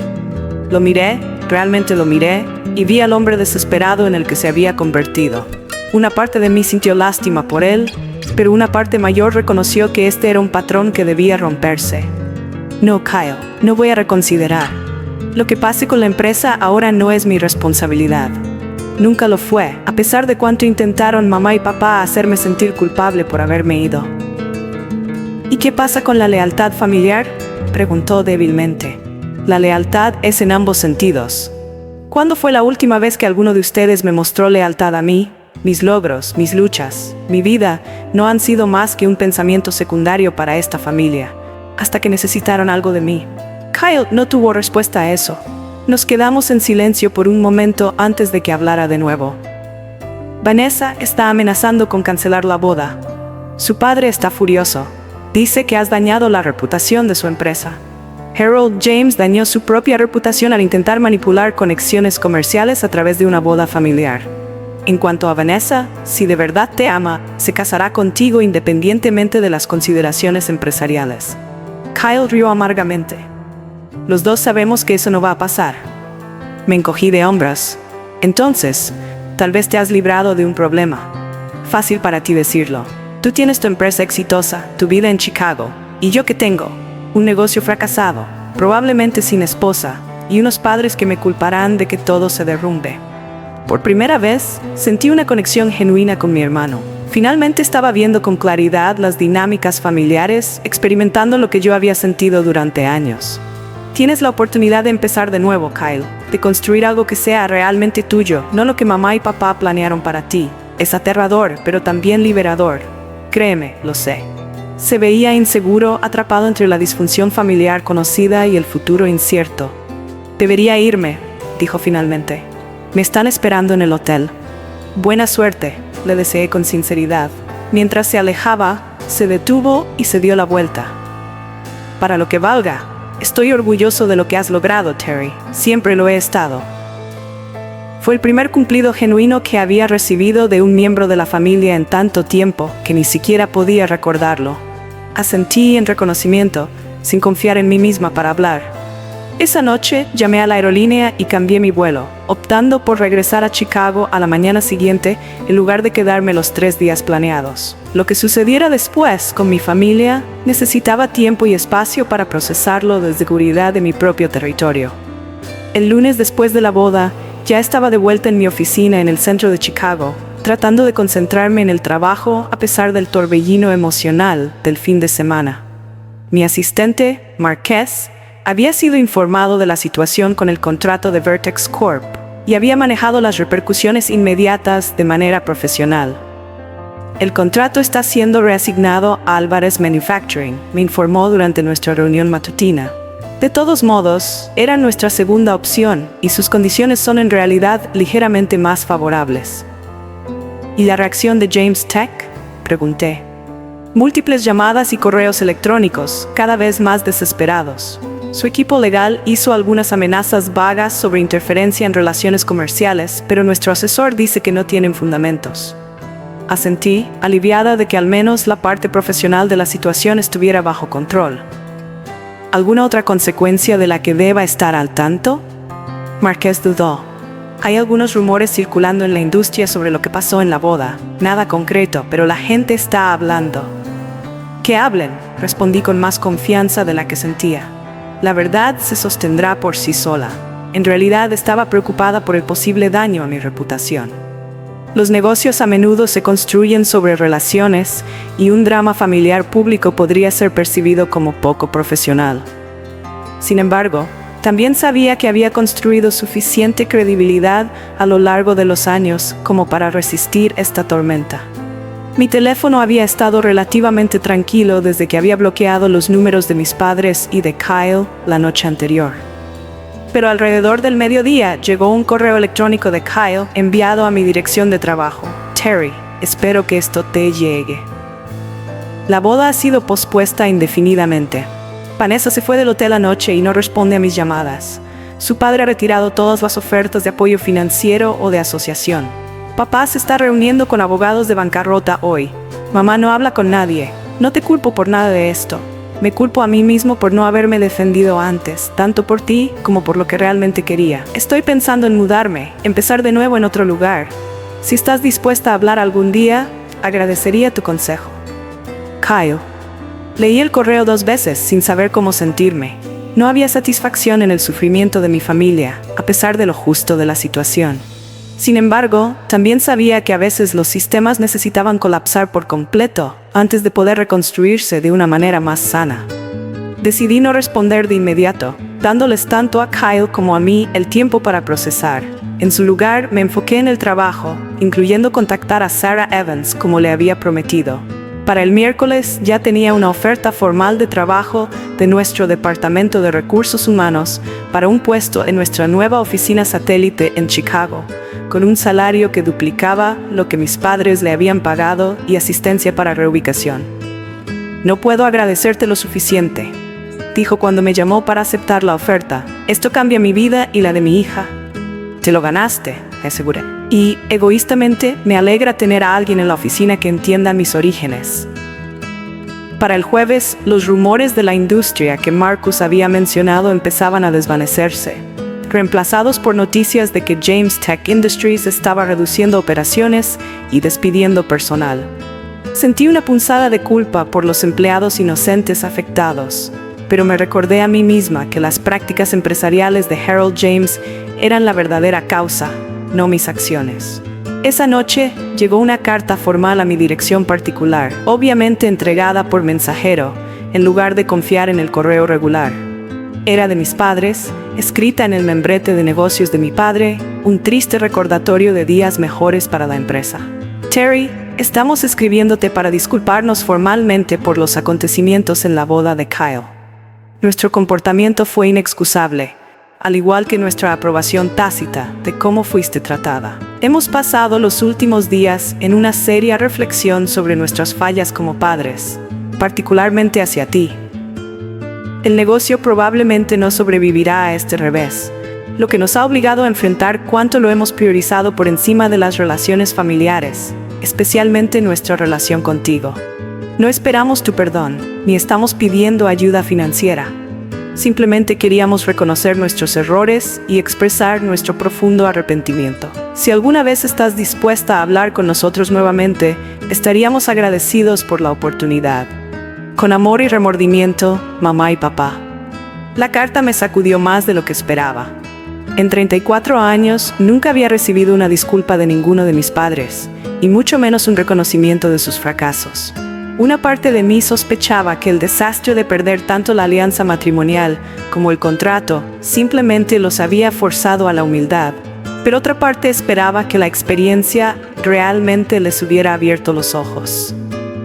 Lo miré, realmente lo miré, y vi al hombre desesperado en el que se había convertido. Una parte de mí sintió lástima por él, pero una parte mayor reconoció que este era un patrón que debía romperse. No, Kyle, no voy a reconsiderar. Lo que pase con la empresa ahora no es mi responsabilidad. Nunca lo fue, a pesar de cuánto intentaron mamá y papá hacerme sentir culpable por haberme ido. ¿Y qué pasa con la lealtad familiar?, preguntó débilmente. La lealtad es en ambos sentidos. ¿Cuándo fue la última vez que alguno de ustedes me mostró lealtad a mí? Mis logros, mis luchas, mi vida no han sido más que un pensamiento secundario para esta familia, hasta que necesitaron algo de mí. Kyle no tuvo respuesta a eso. Nos quedamos en silencio por un momento antes de que hablara de nuevo. Vanessa está amenazando con cancelar la boda. Su padre está furioso. Dice que has dañado la reputación de su empresa. Harold James dañó su propia reputación al intentar manipular conexiones comerciales a través de una boda familiar. En cuanto a Vanessa, si de verdad te ama, se casará contigo independientemente de las consideraciones empresariales. Kyle rió amargamente. Los dos sabemos que eso no va a pasar. Me encogí de hombros. Entonces, tal vez te has librado de un problema. Fácil para ti decirlo. Tú tienes tu empresa exitosa, tu vida en Chicago. ¿Y yo qué tengo? Un negocio fracasado, probablemente sin esposa, y unos padres que me culparán de que todo se derrumbe. Por primera vez, sentí una conexión genuina con mi hermano. Finalmente estaba viendo con claridad las dinámicas familiares, experimentando lo que yo había sentido durante años. Tienes la oportunidad de empezar de nuevo, Kyle, de construir algo que sea realmente tuyo, no lo que mamá y papá planearon para ti. Es aterrador, pero también liberador. Créeme, lo sé. Se veía inseguro, atrapado entre la disfunción familiar conocida y el futuro incierto. Debería irme, dijo finalmente. Me están esperando en el hotel. Buena suerte, le deseé con sinceridad. Mientras se alejaba, se detuvo y se dio la vuelta. Para lo que valga, estoy orgulloso de lo que has logrado, Terry. Siempre lo he estado. Fue el primer cumplido genuino que había recibido de un miembro de la familia en tanto tiempo que ni siquiera podía recordarlo. Asentí en reconocimiento, sin confiar en mí misma para hablar. Esa noche llamé a la aerolínea y cambié mi vuelo, optando por regresar a Chicago a la mañana siguiente en lugar de quedarme los 3 días planeados. Lo que sucediera después con mi familia necesitaba tiempo y espacio para procesarlo desde seguridad de mi propio territorio. El lunes después de la boda, ya estaba de vuelta en mi oficina en el centro de Chicago, tratando de concentrarme en el trabajo a pesar del torbellino emocional del fin de semana. Mi asistente, Marquez, había sido informado de la situación con el contrato de Vertex Corp y había manejado las repercusiones inmediatas de manera profesional. El contrato está siendo reasignado a Álvarez Manufacturing, me informó durante nuestra reunión matutina. De todos modos, era nuestra segunda opción y sus condiciones son en realidad ligeramente más favorables. ¿Y la reacción de James Tech?, pregunté. Múltiples llamadas y correos electrónicos, cada vez más desesperados. Su equipo legal hizo algunas amenazas vagas sobre interferencia en relaciones comerciales, pero nuestro asesor dice que no tienen fundamentos. Asentí, aliviada de que al menos la parte profesional de la situación estuviera bajo control. ¿Alguna otra consecuencia de la que deba estar al tanto? Marquez dudó. Hay algunos rumores circulando en la industria sobre lo que pasó en la boda. Nada concreto, pero la gente está hablando. Que hablen, respondí con más confianza de la que sentía. La verdad se sostendrá por sí sola. En realidad estaba preocupada por el posible daño a mi reputación. Los negocios a menudo se construyen sobre relaciones y un drama familiar público podría ser percibido como poco profesional. Sin embargo, también sabía que había construido suficiente credibilidad a lo largo de los años como para resistir esta tormenta. Mi teléfono había estado relativamente tranquilo desde que había bloqueado los números de mis padres y de Kyle la noche anterior. Pero alrededor del mediodía llegó un correo electrónico de Kyle enviado a mi dirección de trabajo. Terry, espero que esto te llegue. La boda ha sido pospuesta indefinidamente. Vanessa se fue del hotel anoche y no responde a mis llamadas. Su padre ha retirado todas las ofertas de apoyo financiero o de asociación. Papá se está reuniendo con abogados de bancarrota hoy. Mamá no habla con nadie. No te culpo por nada de esto. Me culpo a mí mismo por no haberme defendido antes, tanto por ti como por lo que realmente quería. Estoy pensando en mudarme, empezar de nuevo en otro lugar. Si estás dispuesta a hablar algún día, agradecería tu consejo. Kyle. Leí el correo 2 veces sin saber cómo sentirme. No había satisfacción en el sufrimiento de mi familia, a pesar de lo justo de la situación. Sin embargo, también sabía que a veces los sistemas necesitaban colapsar por completo antes de poder reconstruirse de una manera más sana. Decidí no responder de inmediato, dándoles tanto a Kyle como a mí el tiempo para procesar. En su lugar, me enfoqué en el trabajo, incluyendo contactar a Sarah Evans como le había prometido. Para el miércoles ya tenía una oferta formal de trabajo de nuestro Departamento de Recursos Humanos para un puesto en nuestra nueva oficina satélite en Chicago, con un salario que duplicaba lo que mis padres le habían pagado y asistencia para reubicación. No puedo agradecerte lo suficiente, dijo cuando me llamó para aceptar la oferta. Esto cambia mi vida y la de mi hija. Te lo ganaste, aseguré. Y, egoístamente, me alegra tener a alguien en la oficina que entienda mis orígenes. Para el jueves, los rumores de la industria que Marcus había mencionado empezaban a desvanecerse, reemplazados por noticias de que James Tech Industries estaba reduciendo operaciones y despidiendo personal. Sentí una punzada de culpa por los empleados inocentes afectados, pero me recordé a mí misma que las prácticas empresariales de Harold James eran la verdadera causa, no mis acciones. Esa noche llegó una carta formal a mi dirección particular, obviamente entregada por mensajero, en lugar de confiar en el correo regular. Era de mis padres, escrita en el membrete de negocios de mi padre, un triste recordatorio de días mejores para la empresa. Terry, estamos escribiéndote para disculparnos formalmente por los acontecimientos en la boda de Kyle. Nuestro comportamiento fue inexcusable, al igual que nuestra aprobación tácita de cómo fuiste tratada. Hemos pasado los últimos días en una seria reflexión sobre nuestras fallas como padres, particularmente hacia ti. El negocio probablemente no sobrevivirá a este revés, lo que nos ha obligado a enfrentar cuánto lo hemos priorizado por encima de las relaciones familiares, especialmente nuestra relación contigo. No esperamos tu perdón, ni estamos pidiendo ayuda financiera. Simplemente queríamos reconocer nuestros errores y expresar nuestro profundo arrepentimiento. Si alguna vez estás dispuesta a hablar con nosotros nuevamente, estaríamos agradecidos por la oportunidad. Con amor y remordimiento, mamá y papá. La carta me sacudió más de lo que esperaba. En 34 años, nunca había recibido una disculpa de ninguno de mis padres, y mucho menos un reconocimiento de sus fracasos. Una parte de mí sospechaba que el desastre de perder tanto la alianza matrimonial como el contrato simplemente los había forzado a la humildad, pero otra parte esperaba que la experiencia realmente les hubiera abierto los ojos.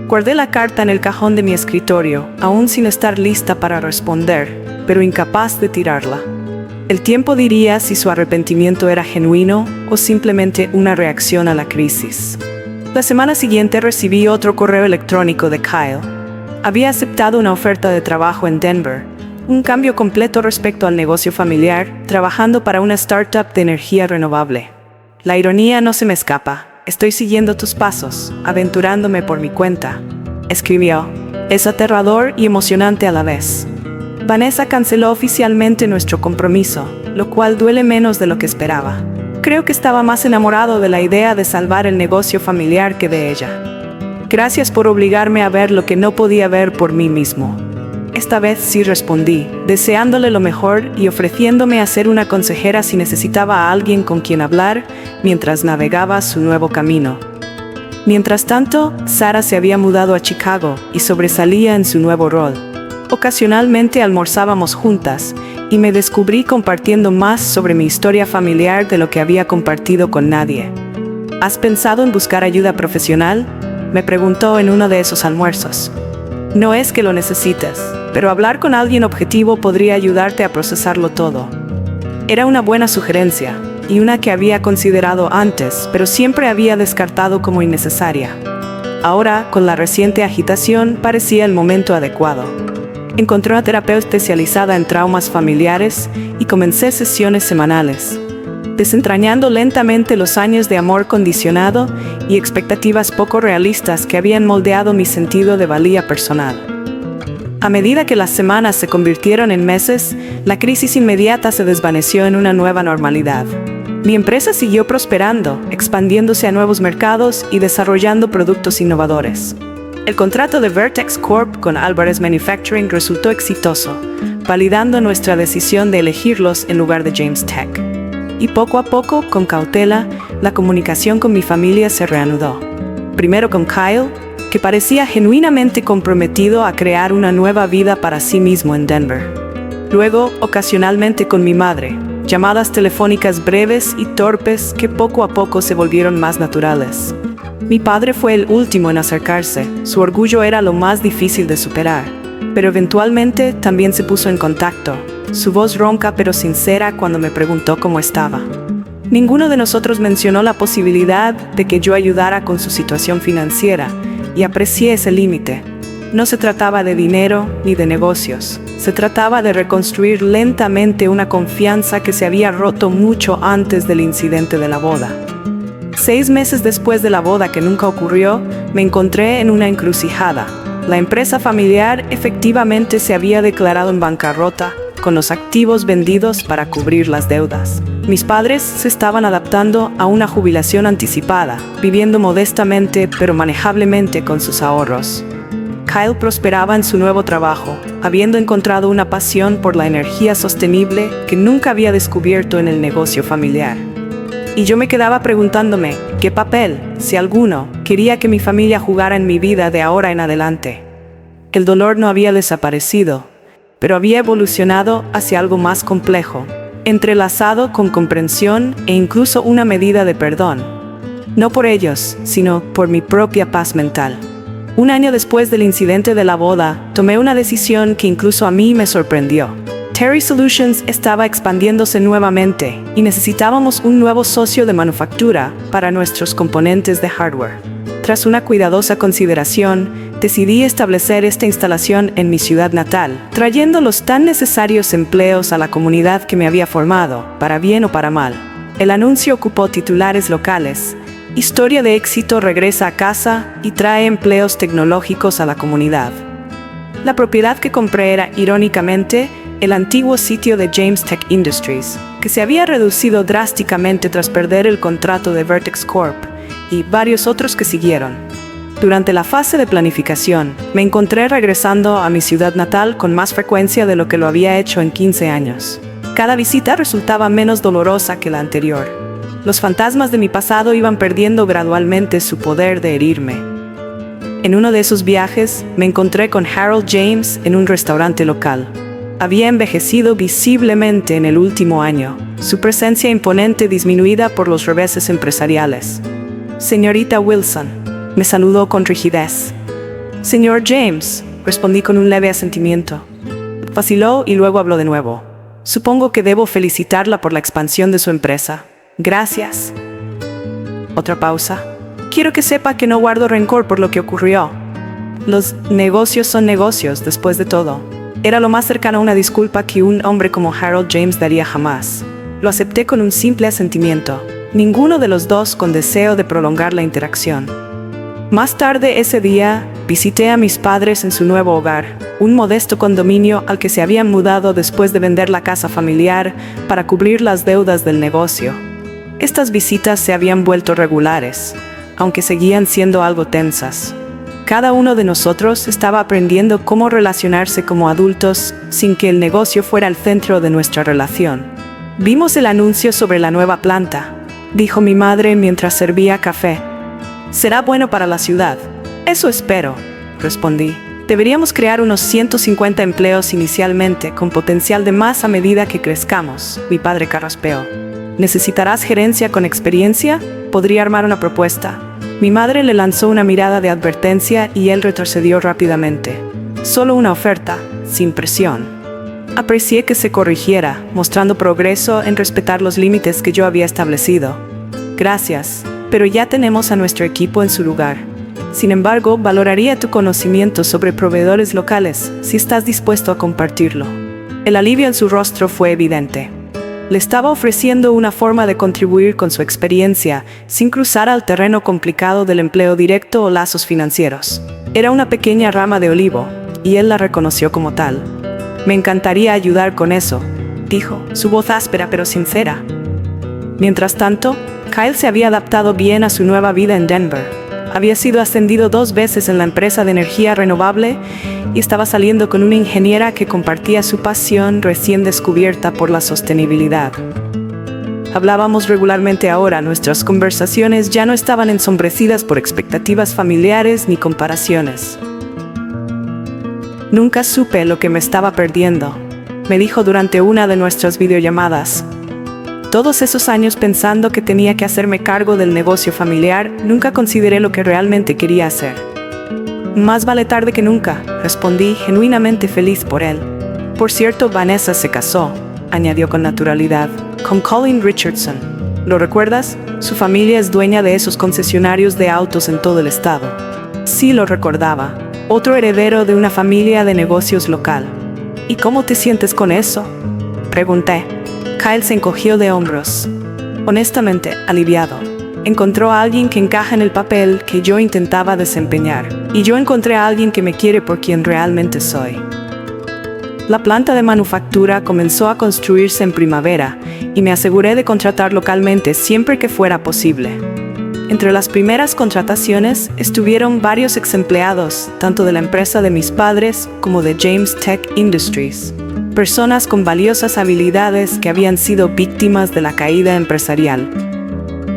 Guardé la carta en el cajón de mi escritorio, aún sin estar lista para responder, pero incapaz de tirarla. El tiempo diría si su arrepentimiento era genuino o simplemente una reacción a la crisis. La semana siguiente recibí otro correo electrónico de Kyle. Había aceptado una oferta de trabajo en Denver, un cambio completo respecto al negocio familiar, trabajando para una startup de energía renovable. La ironía no se me escapa. Estoy siguiendo tus pasos, aventurándome por mi cuenta, escribió. Es aterrador y emocionante a la vez. Vanessa canceló oficialmente nuestro compromiso, lo cual duele menos de lo que esperaba. Creo que estaba más enamorado de la idea de salvar el negocio familiar que de ella. Gracias por obligarme a ver lo que no podía ver por mí mismo. Esta vez sí respondí, deseándole lo mejor y ofreciéndome a ser una consejera si necesitaba a alguien con quien hablar mientras navegaba su nuevo camino. Mientras tanto, Sarah se había mudado a Chicago y sobresalía en su nuevo rol. Ocasionalmente almorzábamos juntas y me descubrí compartiendo más sobre mi historia familiar de lo que había compartido con nadie. ¿Has pensado en buscar ayuda profesional?, me preguntó en uno de esos almuerzos. No es que lo necesites, pero hablar con alguien objetivo podría ayudarte a procesarlo todo. Era una buena sugerencia, y una que había considerado antes, pero siempre había descartado como innecesaria. Ahora, con la reciente agitación, parecía el momento adecuado. Encontré una terapeuta especializada en traumas familiares y comencé sesiones semanales, desentrañando lentamente los años de amor condicionado y expectativas poco realistas que habían moldeado mi sentido de valía personal. A medida que las semanas se convirtieron en meses, la crisis inmediata se desvaneció en una nueva normalidad. Mi empresa siguió prosperando, expandiéndose a nuevos mercados y desarrollando productos innovadores. El contrato de Vertex Corp con Alvarez Manufacturing resultó exitoso, validando nuestra decisión de elegirlos en lugar de James Tech. Y poco a poco, con cautela, la comunicación con mi familia se reanudó. Primero con Kyle, que parecía genuinamente comprometido a crear una nueva vida para sí mismo en Denver. Luego, ocasionalmente con mi madre, llamadas telefónicas breves y torpes que poco a poco se volvieron más naturales. Mi padre fue el último en acercarse, su orgullo era lo más difícil de superar, pero eventualmente también se puso en contacto, su voz ronca pero sincera cuando me preguntó cómo estaba. Ninguno de nosotros mencionó la posibilidad de que yo ayudara con su situación financiera, y aprecié ese límite. No se trataba de dinero ni de negocios, se trataba de reconstruir lentamente una confianza que se había roto mucho antes del incidente de la boda. 6 meses después de la boda que nunca ocurrió, me encontré en una encrucijada. La empresa familiar efectivamente se había declarado en bancarrota, con los activos vendidos para cubrir las deudas. Mis padres se estaban adaptando a una jubilación anticipada, viviendo modestamente pero manejablemente con sus ahorros. Kyle prosperaba en su nuevo trabajo, habiendo encontrado una pasión por la energía sostenible que nunca había descubierto en el negocio familiar. Y yo me quedaba preguntándome, ¿qué papel, si alguno, quería que mi familia jugara en mi vida de ahora en adelante? El dolor no había desaparecido, pero había evolucionado hacia algo más complejo, entrelazado con comprensión e incluso una medida de perdón. No por ellos, sino por mi propia paz mental. Un año después del incidente de la boda, tomé una decisión que incluso a mí me sorprendió. Terry Solutions estaba expandiéndose nuevamente y necesitábamos un nuevo socio de manufactura para nuestros componentes de hardware. Tras una cuidadosa consideración, decidí establecer esta instalación en mi ciudad natal, trayendo los tan necesarios empleos a la comunidad que me había formado, para bien o para mal. El anuncio ocupó titulares locales. Historia de éxito regresa a casa y trae empleos tecnológicos a la comunidad. La propiedad que compré era, irónicamente, el antiguo sitio de James Tech Industries, que se había reducido drásticamente tras perder el contrato de Vertex Corp y varios otros que siguieron. Durante la fase de planificación, me encontré regresando a mi ciudad natal con más frecuencia de lo que lo había hecho en 15 años. Cada visita resultaba menos dolorosa que la anterior. Los fantasmas de mi pasado iban perdiendo gradualmente su poder de herirme. En uno de esos viajes, me encontré con Harold James en un restaurante local. Había envejecido visiblemente en el último año, su presencia imponente disminuida por los reveses empresariales. «Señorita Wilson», me saludó con rigidez. «Señor James», respondí con un leve asentimiento. Vaciló y luego habló de nuevo. «Supongo que debo felicitarla por la expansión de su empresa». «Gracias». Otra pausa. «Quiero que sepa que no guardo rencor por lo que ocurrió. Los negocios son negocios, después de todo». Era lo más cercano a una disculpa que un hombre como Harold James daría jamás. Lo acepté con un simple asentimiento. Ninguno de los dos con deseo de prolongar la interacción. Más tarde ese día, visité a mis padres en su nuevo hogar, un modesto condominio al que se habían mudado después de vender la casa familiar para cubrir las deudas del negocio. Estas visitas se habían vuelto regulares, aunque seguían siendo algo tensas. Cada uno de nosotros estaba aprendiendo cómo relacionarse como adultos sin que el negocio fuera el centro de nuestra relación. «Vimos el anuncio sobre la nueva planta», dijo mi madre mientras servía café. «Será bueno para la ciudad». «Eso espero», respondí. «Deberíamos crear unos 150 empleos inicialmente, con potencial de más a medida que crezcamos», mi padre carraspeó. «¿Necesitarás gerencia con experiencia? Podría armar una propuesta». Mi madre le lanzó una mirada de advertencia y él retrocedió rápidamente. «Solo una oferta, sin presión». Aprecié que se corrigiera, mostrando progreso en respetar los límites que yo había establecido. «Gracias, pero ya tenemos a nuestro equipo en su lugar». Sin embargo, valoraría tu conocimiento sobre proveedores locales si estás dispuesto a compartirlo. El alivio en su rostro fue evidente. Le estaba ofreciendo una forma de contribuir con su experiencia sin cruzar al terreno complicado del empleo directo o lazos financieros. Era una pequeña rama de olivo, y él la reconoció como tal. Me encantaría ayudar con eso, dijo, su voz áspera pero sincera. Mientras tanto, Kyle se había adaptado bien a su nueva vida en Denver. Había sido ascendido 2 veces en la empresa de energía renovable y estaba saliendo con una ingeniera que compartía su pasión recién descubierta por la sostenibilidad. Hablábamos regularmente ahora, nuestras conversaciones ya no estaban ensombrecidas por expectativas familiares ni comparaciones. Nunca supe lo que me estaba perdiendo, me dijo durante una de nuestras videollamadas. Todos esos años pensando que tenía que hacerme cargo del negocio familiar, nunca consideré lo que realmente quería hacer. Más vale tarde que nunca, respondí, genuinamente feliz por él. Por cierto, Vanessa se casó, añadió con naturalidad, con Colin Richardson. ¿Lo recuerdas? Su familia es dueña de esos concesionarios de autos en todo el estado. Sí, lo recordaba. Otro heredero de una familia de negocios local. ¿Y cómo te sientes con eso?, pregunté. Kyle se encogió de hombros. Honestamente, aliviado. Encontró a alguien que encaja en el papel que yo intentaba desempeñar, y yo encontré a alguien que me quiere por quien realmente soy. La planta de manufactura comenzó a construirse en primavera, y me aseguré de contratar localmente siempre que fuera posible. Entre las primeras contrataciones estuvieron varios exempleados, tanto de la empresa de mis padres como de James Tech Industries. Personas con valiosas habilidades que habían sido víctimas de la caída empresarial.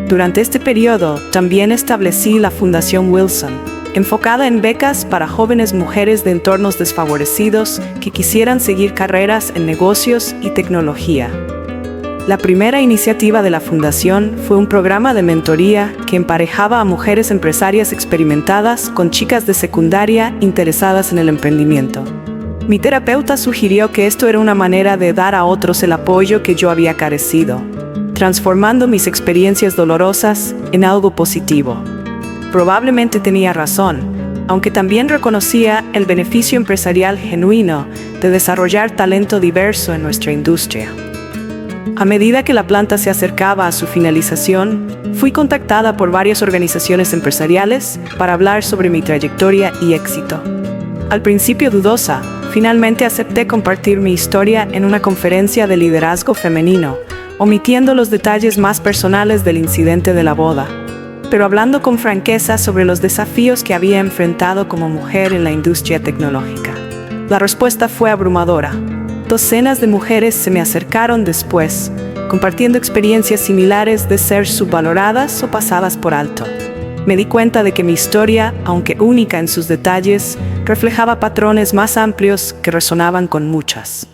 Durante este periodo, también establecí la Fundación Wilson, enfocada en becas para jóvenes mujeres de entornos desfavorecidos que quisieran seguir carreras en negocios y tecnología. La primera iniciativa de la Fundación fue un programa de mentoría que emparejaba a mujeres empresarias experimentadas con chicas de secundaria interesadas en el emprendimiento. Mi terapeuta sugirió que esto era una manera de dar a otros el apoyo que yo había carecido, transformando mis experiencias dolorosas en algo positivo. Probablemente tenía razón, aunque también reconocía el beneficio empresarial genuino de desarrollar talento diverso en nuestra industria. A medida que la planta se acercaba a su finalización, fui contactada por varias organizaciones empresariales para hablar sobre mi trayectoria y éxito. Al principio dudosa, finalmente acepté compartir mi historia en una conferencia de liderazgo femenino, omitiendo los detalles más personales del incidente de la boda, pero hablando con franqueza sobre los desafíos que había enfrentado como mujer en la industria tecnológica. La respuesta fue abrumadora. Docenas de mujeres se me acercaron después, compartiendo experiencias similares de ser subvaloradas o pasadas por alto. Me di cuenta de que mi historia, aunque única en sus detalles, reflejaba patrones más amplios que resonaban con muchas.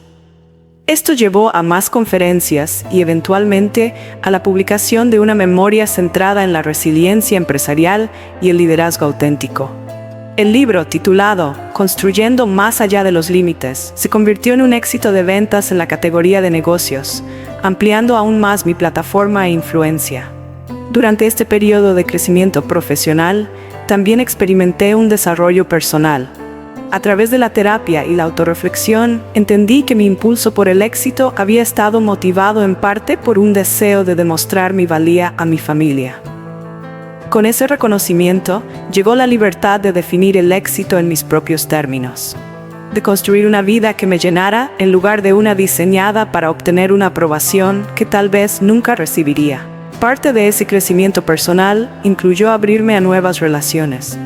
Esto llevó a más conferencias y eventualmente a la publicación de una memoria centrada en la resiliencia empresarial y el liderazgo auténtico. El libro, titulado Construyendo más allá de los límites, se convirtió en un éxito de ventas en la categoría de negocios, ampliando aún más mi plataforma e influencia. Durante este periodo de crecimiento profesional, también experimenté un desarrollo personal. A través de la terapia y la autorreflexión, entendí que mi impulso por el éxito había estado motivado en parte por un deseo de demostrar mi valía a mi familia. Con ese reconocimiento, llegó la libertad de definir el éxito en mis propios términos. De construir una vida que me llenara en lugar de una diseñada para obtener una aprobación que tal vez nunca recibiría. Parte de ese crecimiento personal incluyó abrirme a nuevas relaciones.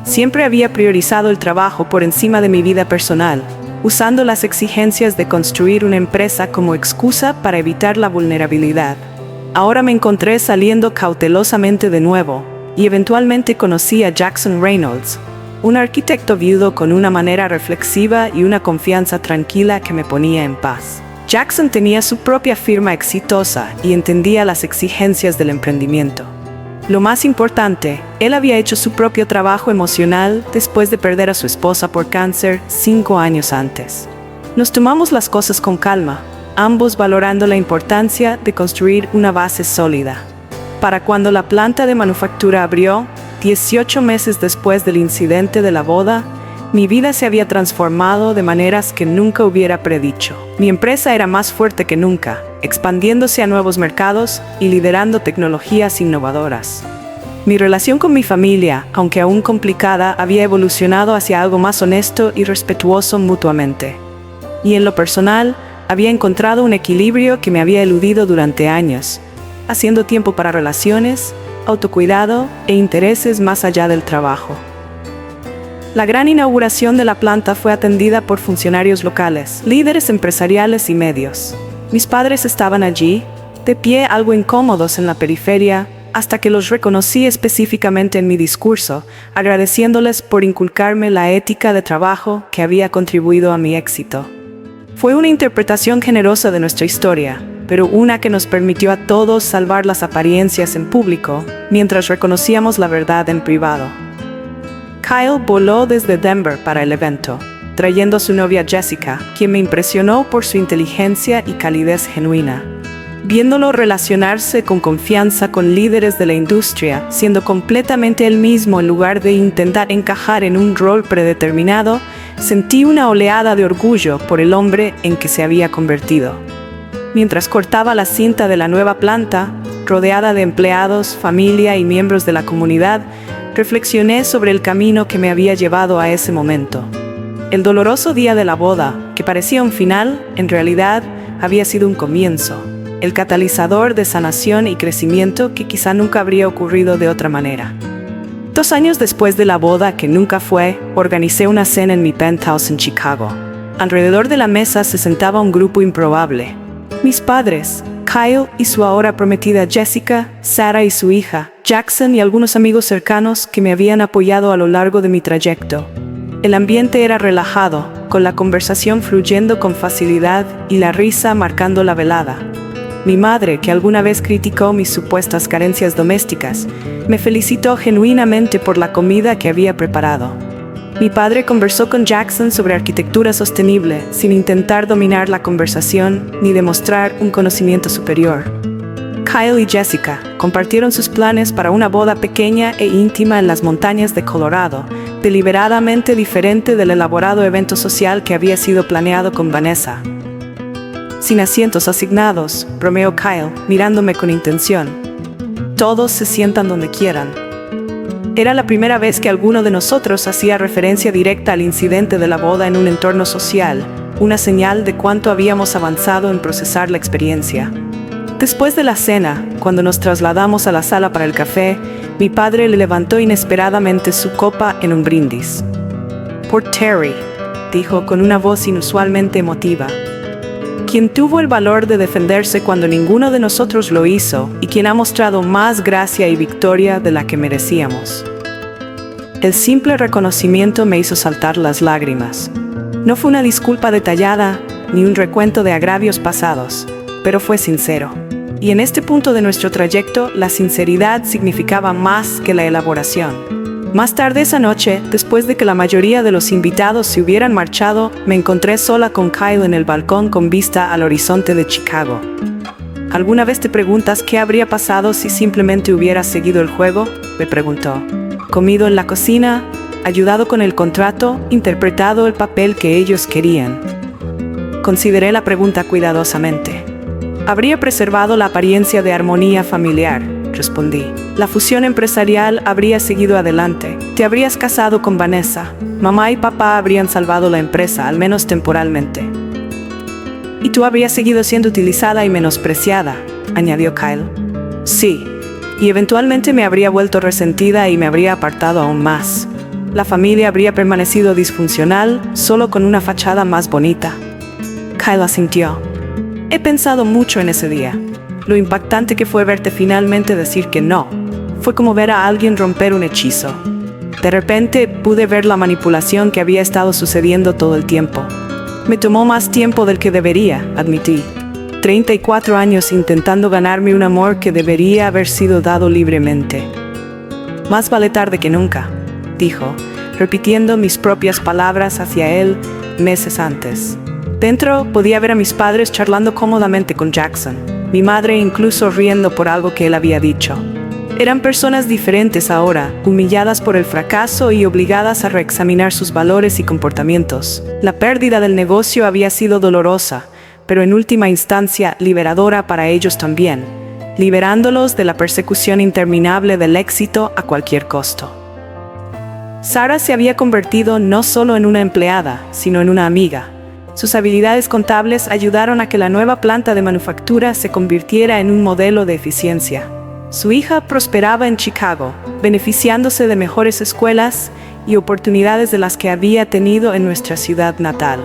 Siempre había priorizado el trabajo por encima de mi vida personal, usando las exigencias de construir una empresa como excusa para evitar la vulnerabilidad. Ahora me encontré saliendo cautelosamente de nuevo, y eventualmente conocí a Jackson Reynolds, un arquitecto viudo con una manera reflexiva y una confianza tranquila que me ponía en paz. Jackson tenía su propia firma exitosa y entendía las exigencias del emprendimiento. Lo más importante, él había hecho su propio trabajo emocional después de perder a su esposa por cáncer 5 años antes. Nos tomamos las cosas con calma, ambos valorando la importancia de construir una base sólida. Para cuando la planta de manufactura abrió, 18 meses después del incidente de la boda, mi vida se había transformado de maneras que nunca hubiera predicho. Mi empresa era más fuerte que nunca, expandiéndose a nuevos mercados y liderando tecnologías innovadoras. Mi relación con mi familia, aunque aún complicada, había evolucionado hacia algo más honesto y respetuoso mutuamente. Y en lo personal, había encontrado un equilibrio que me había eludido durante años, haciendo tiempo para relaciones, autocuidado e intereses más allá del trabajo. La gran inauguración de la planta fue atendida por funcionarios locales, líderes empresariales y medios. Mis padres estaban allí, de pie algo incómodos en la periferia, hasta que los reconocí específicamente en mi discurso, agradeciéndoles por inculcarme la ética de trabajo que había contribuido a mi éxito. Fue una interpretación generosa de nuestra historia, pero una que nos permitió a todos salvar las apariencias en público, mientras reconocíamos la verdad en privado. Kyle voló desde Denver para el evento, trayendo a su novia Jessica, quien me impresionó por su inteligencia y calidez genuina. Viéndolo relacionarse con confianza con líderes de la industria, siendo completamente él mismo en lugar de intentar encajar en un rol predeterminado, sentí una oleada de orgullo por el hombre en que se había convertido. Mientras cortaba la cinta de la nueva planta, rodeada de empleados, familia y miembros de la comunidad, reflexioné sobre el camino que me había llevado a ese momento. El doloroso día de la boda, que parecía un final, en realidad había sido un comienzo, el catalizador de sanación y crecimiento que quizá nunca habría ocurrido de otra manera. 2 años después de la boda, que nunca fue, organicé una cena en mi penthouse en Chicago. Alrededor de la mesa se sentaba un grupo improbable. Mis padres, Kyle y su ahora prometida Jessica, Sarah y su hija, Jackson y algunos amigos cercanos que me habían apoyado a lo largo de mi trayecto. El ambiente era relajado, con la conversación fluyendo con facilidad y la risa marcando la velada. Mi madre, que alguna vez criticó mis supuestas carencias domésticas, me felicitó genuinamente por la comida que había preparado. Mi padre conversó con Jackson sobre arquitectura sostenible, sin intentar dominar la conversación ni demostrar un conocimiento superior. Kyle y Jessica compartieron sus planes para una boda pequeña e íntima en las montañas de Colorado, deliberadamente diferente del elaborado evento social que había sido planeado con Vanessa. Sin asientos asignados, bromeó Kyle, mirándome con intención. Todos se sientan donde quieran. Era la primera vez que alguno de nosotros hacía referencia directa al incidente de la boda en un entorno social, una señal de cuánto habíamos avanzado en procesar la experiencia. Después de la cena, cuando nos trasladamos a la sala para el café, mi padre le levantó inesperadamente su copa en un brindis. Por Terry, dijo con una voz inusualmente emotiva, quien tuvo el valor de defenderse cuando ninguno de nosotros lo hizo y quien ha mostrado más gracia y victoria de la que merecíamos. El simple reconocimiento me hizo saltar las lágrimas. No fue una disculpa detallada ni un recuento de agravios pasados, pero fue sincero. Y en este punto de nuestro trayecto, la sinceridad significaba más que la elaboración. Más tarde esa noche, después de que la mayoría de los invitados se hubieran marchado, me encontré sola con Kyle en el balcón con vista al horizonte de Chicago. ¿Alguna vez te preguntas qué habría pasado si simplemente hubieras seguido el juego?, me preguntó. Comido en la cocina, ayudado con el contrato, interpretado el papel que ellos querían. Consideré la pregunta cuidadosamente. Habría preservado la apariencia de armonía familiar, respondí. La fusión empresarial habría seguido adelante. Te habrías casado con Vanessa. Mamá y papá habrían salvado la empresa, al menos temporalmente. Y tú habrías seguido siendo utilizada y menospreciada, añadió Kyle. Sí, y eventualmente me habría vuelto resentida y me habría apartado aún más. La familia habría permanecido disfuncional, solo con una fachada más bonita. Kyle asintió. He pensado mucho en ese día. Lo impactante que fue verte finalmente decir que no. Fue como ver a alguien romper un hechizo. De repente pude ver la manipulación que había estado sucediendo todo el tiempo. Me tomó más tiempo del que debería, admití. 34 años intentando ganarme un amor que debería haber sido dado libremente. Más vale tarde que nunca, dijo, repitiendo mis propias palabras hacia él meses antes. Dentro podía ver a mis padres charlando cómodamente con Jackson, mi madre incluso riendo por algo que él había dicho. Eran personas diferentes ahora, humilladas por el fracaso y obligadas a reexaminar sus valores y comportamientos. La pérdida del negocio había sido dolorosa, pero en última instancia liberadora para ellos también, liberándolos de la persecución interminable del éxito a cualquier costo. Sara se había convertido no solo en una empleada, sino en una amiga. Sus habilidades contables ayudaron a que la nueva planta de manufactura se convirtiera en un modelo de eficiencia. Su hija prosperaba en Chicago, beneficiándose de mejores escuelas y oportunidades de las que había tenido en nuestra ciudad natal.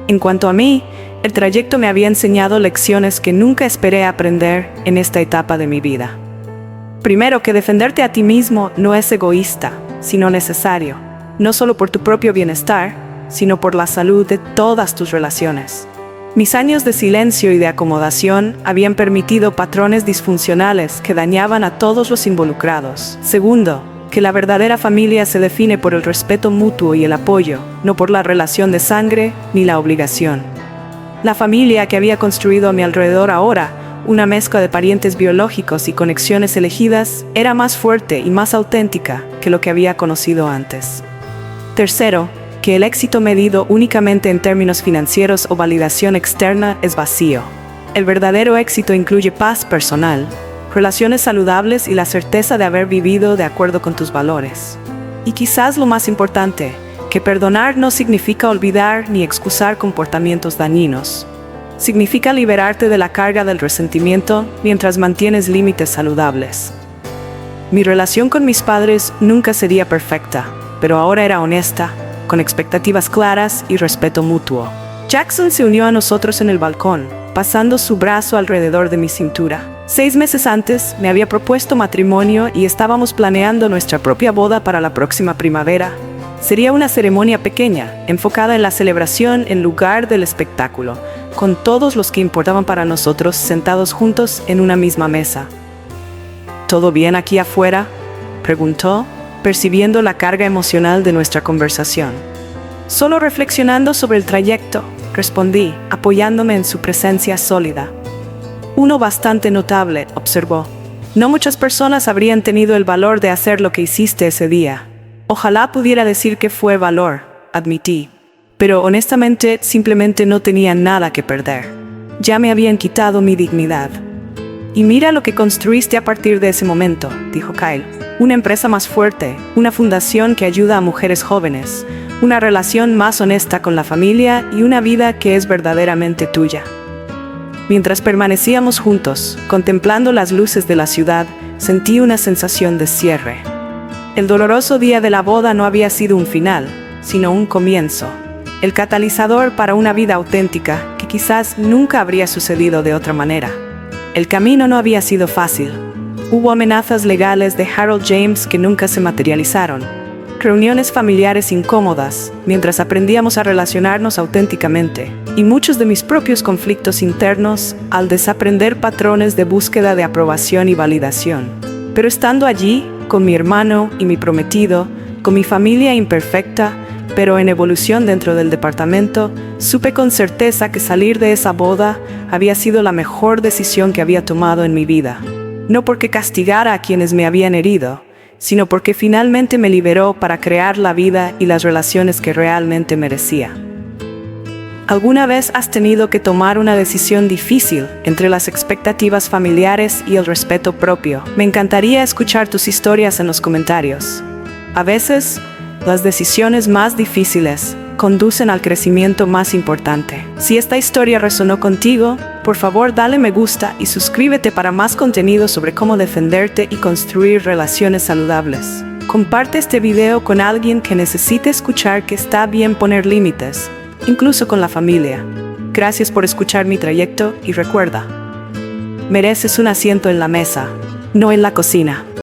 En cuanto a mí, el trayecto me había enseñado lecciones que nunca esperé aprender en esta etapa de mi vida. Primero, que defenderte a ti mismo no es egoísta, sino necesario, no solo por tu propio bienestar, sino por la salud de todas tus relaciones. Mis años de silencio y de acomodación habían permitido patrones disfuncionales que dañaban a todos los involucrados. Segundo, que la verdadera familia se define por el respeto mutuo y el apoyo, no por la relación de sangre ni la obligación. La familia que había construido a mi alrededor ahora, una mezcla de parientes biológicos y conexiones elegidas, era más fuerte y más auténtica que lo que había conocido antes. Tercero, que el éxito medido únicamente en términos financieros o validación externa es vacío. El verdadero éxito incluye paz personal, relaciones saludables y la certeza de haber vivido de acuerdo con tus valores. Y quizás lo más importante, que perdonar no significa olvidar ni excusar comportamientos dañinos. Significa liberarte de la carga del resentimiento mientras mantienes límites saludables. Mi relación con mis padres nunca sería perfecta, pero ahora era honesta, con expectativas claras y respeto mutuo. Jackson se unió a nosotros en el balcón, pasando su brazo alrededor de mi cintura. 6 meses antes me había propuesto matrimonio y estábamos planeando nuestra propia boda para la próxima primavera. Sería una ceremonia pequeña, enfocada en la celebración en lugar del espectáculo, con todos los que importaban para nosotros sentados juntos en una misma mesa. ¿Todo bien aquí afuera?, preguntó, percibiendo la carga emocional de nuestra conversación. Solo reflexionando sobre el trayecto, respondí, apoyándome en su presencia sólida. Uno bastante notable, observó. No muchas personas habrían tenido el valor de hacer lo que hiciste ese día. Ojalá pudiera decir que fue valor, admití. Pero honestamente, simplemente no tenía nada que perder. Ya me habían quitado mi dignidad. Y mira lo que construiste a partir de ese momento, dijo Kyle. Una empresa más fuerte, una fundación que ayuda a mujeres jóvenes, una relación más honesta con la familia y una vida que es verdaderamente tuya. Mientras permanecíamos juntos, contemplando las luces de la ciudad, sentí una sensación de cierre. El doloroso día de la boda no había sido un final, sino un comienzo. El catalizador para una vida auténtica que quizás nunca habría sucedido de otra manera. El camino no había sido fácil. Hubo amenazas legales de Harold James que nunca se materializaron. Reuniones familiares incómodas, mientras aprendíamos a relacionarnos auténticamente. Y muchos de mis propios conflictos internos al desaprender patrones de búsqueda de aprobación y validación. Pero estando allí, con mi hermano y mi prometido, con mi familia imperfecta, pero en evolución dentro del departamento, supe con certeza que salir de esa boda había sido la mejor decisión que había tomado en mi vida. No porque castigara a quienes me habían herido, sino porque finalmente me liberó para crear la vida y las relaciones que realmente merecía. ¿Alguna vez has tenido que tomar una decisión difícil entre las expectativas familiares y el respeto propio? Me encantaría escuchar tus historias en los comentarios. A veces, las decisiones más difíciles conducen al crecimiento más importante. Si esta historia resonó contigo, por favor dale me gusta y suscríbete para más contenido sobre cómo defenderte y construir relaciones saludables. Comparte este video con alguien que necesite escuchar que está bien poner límites, incluso con la familia. Gracias por escuchar mi trayecto y recuerda, mereces un asiento en la mesa, no en la cocina.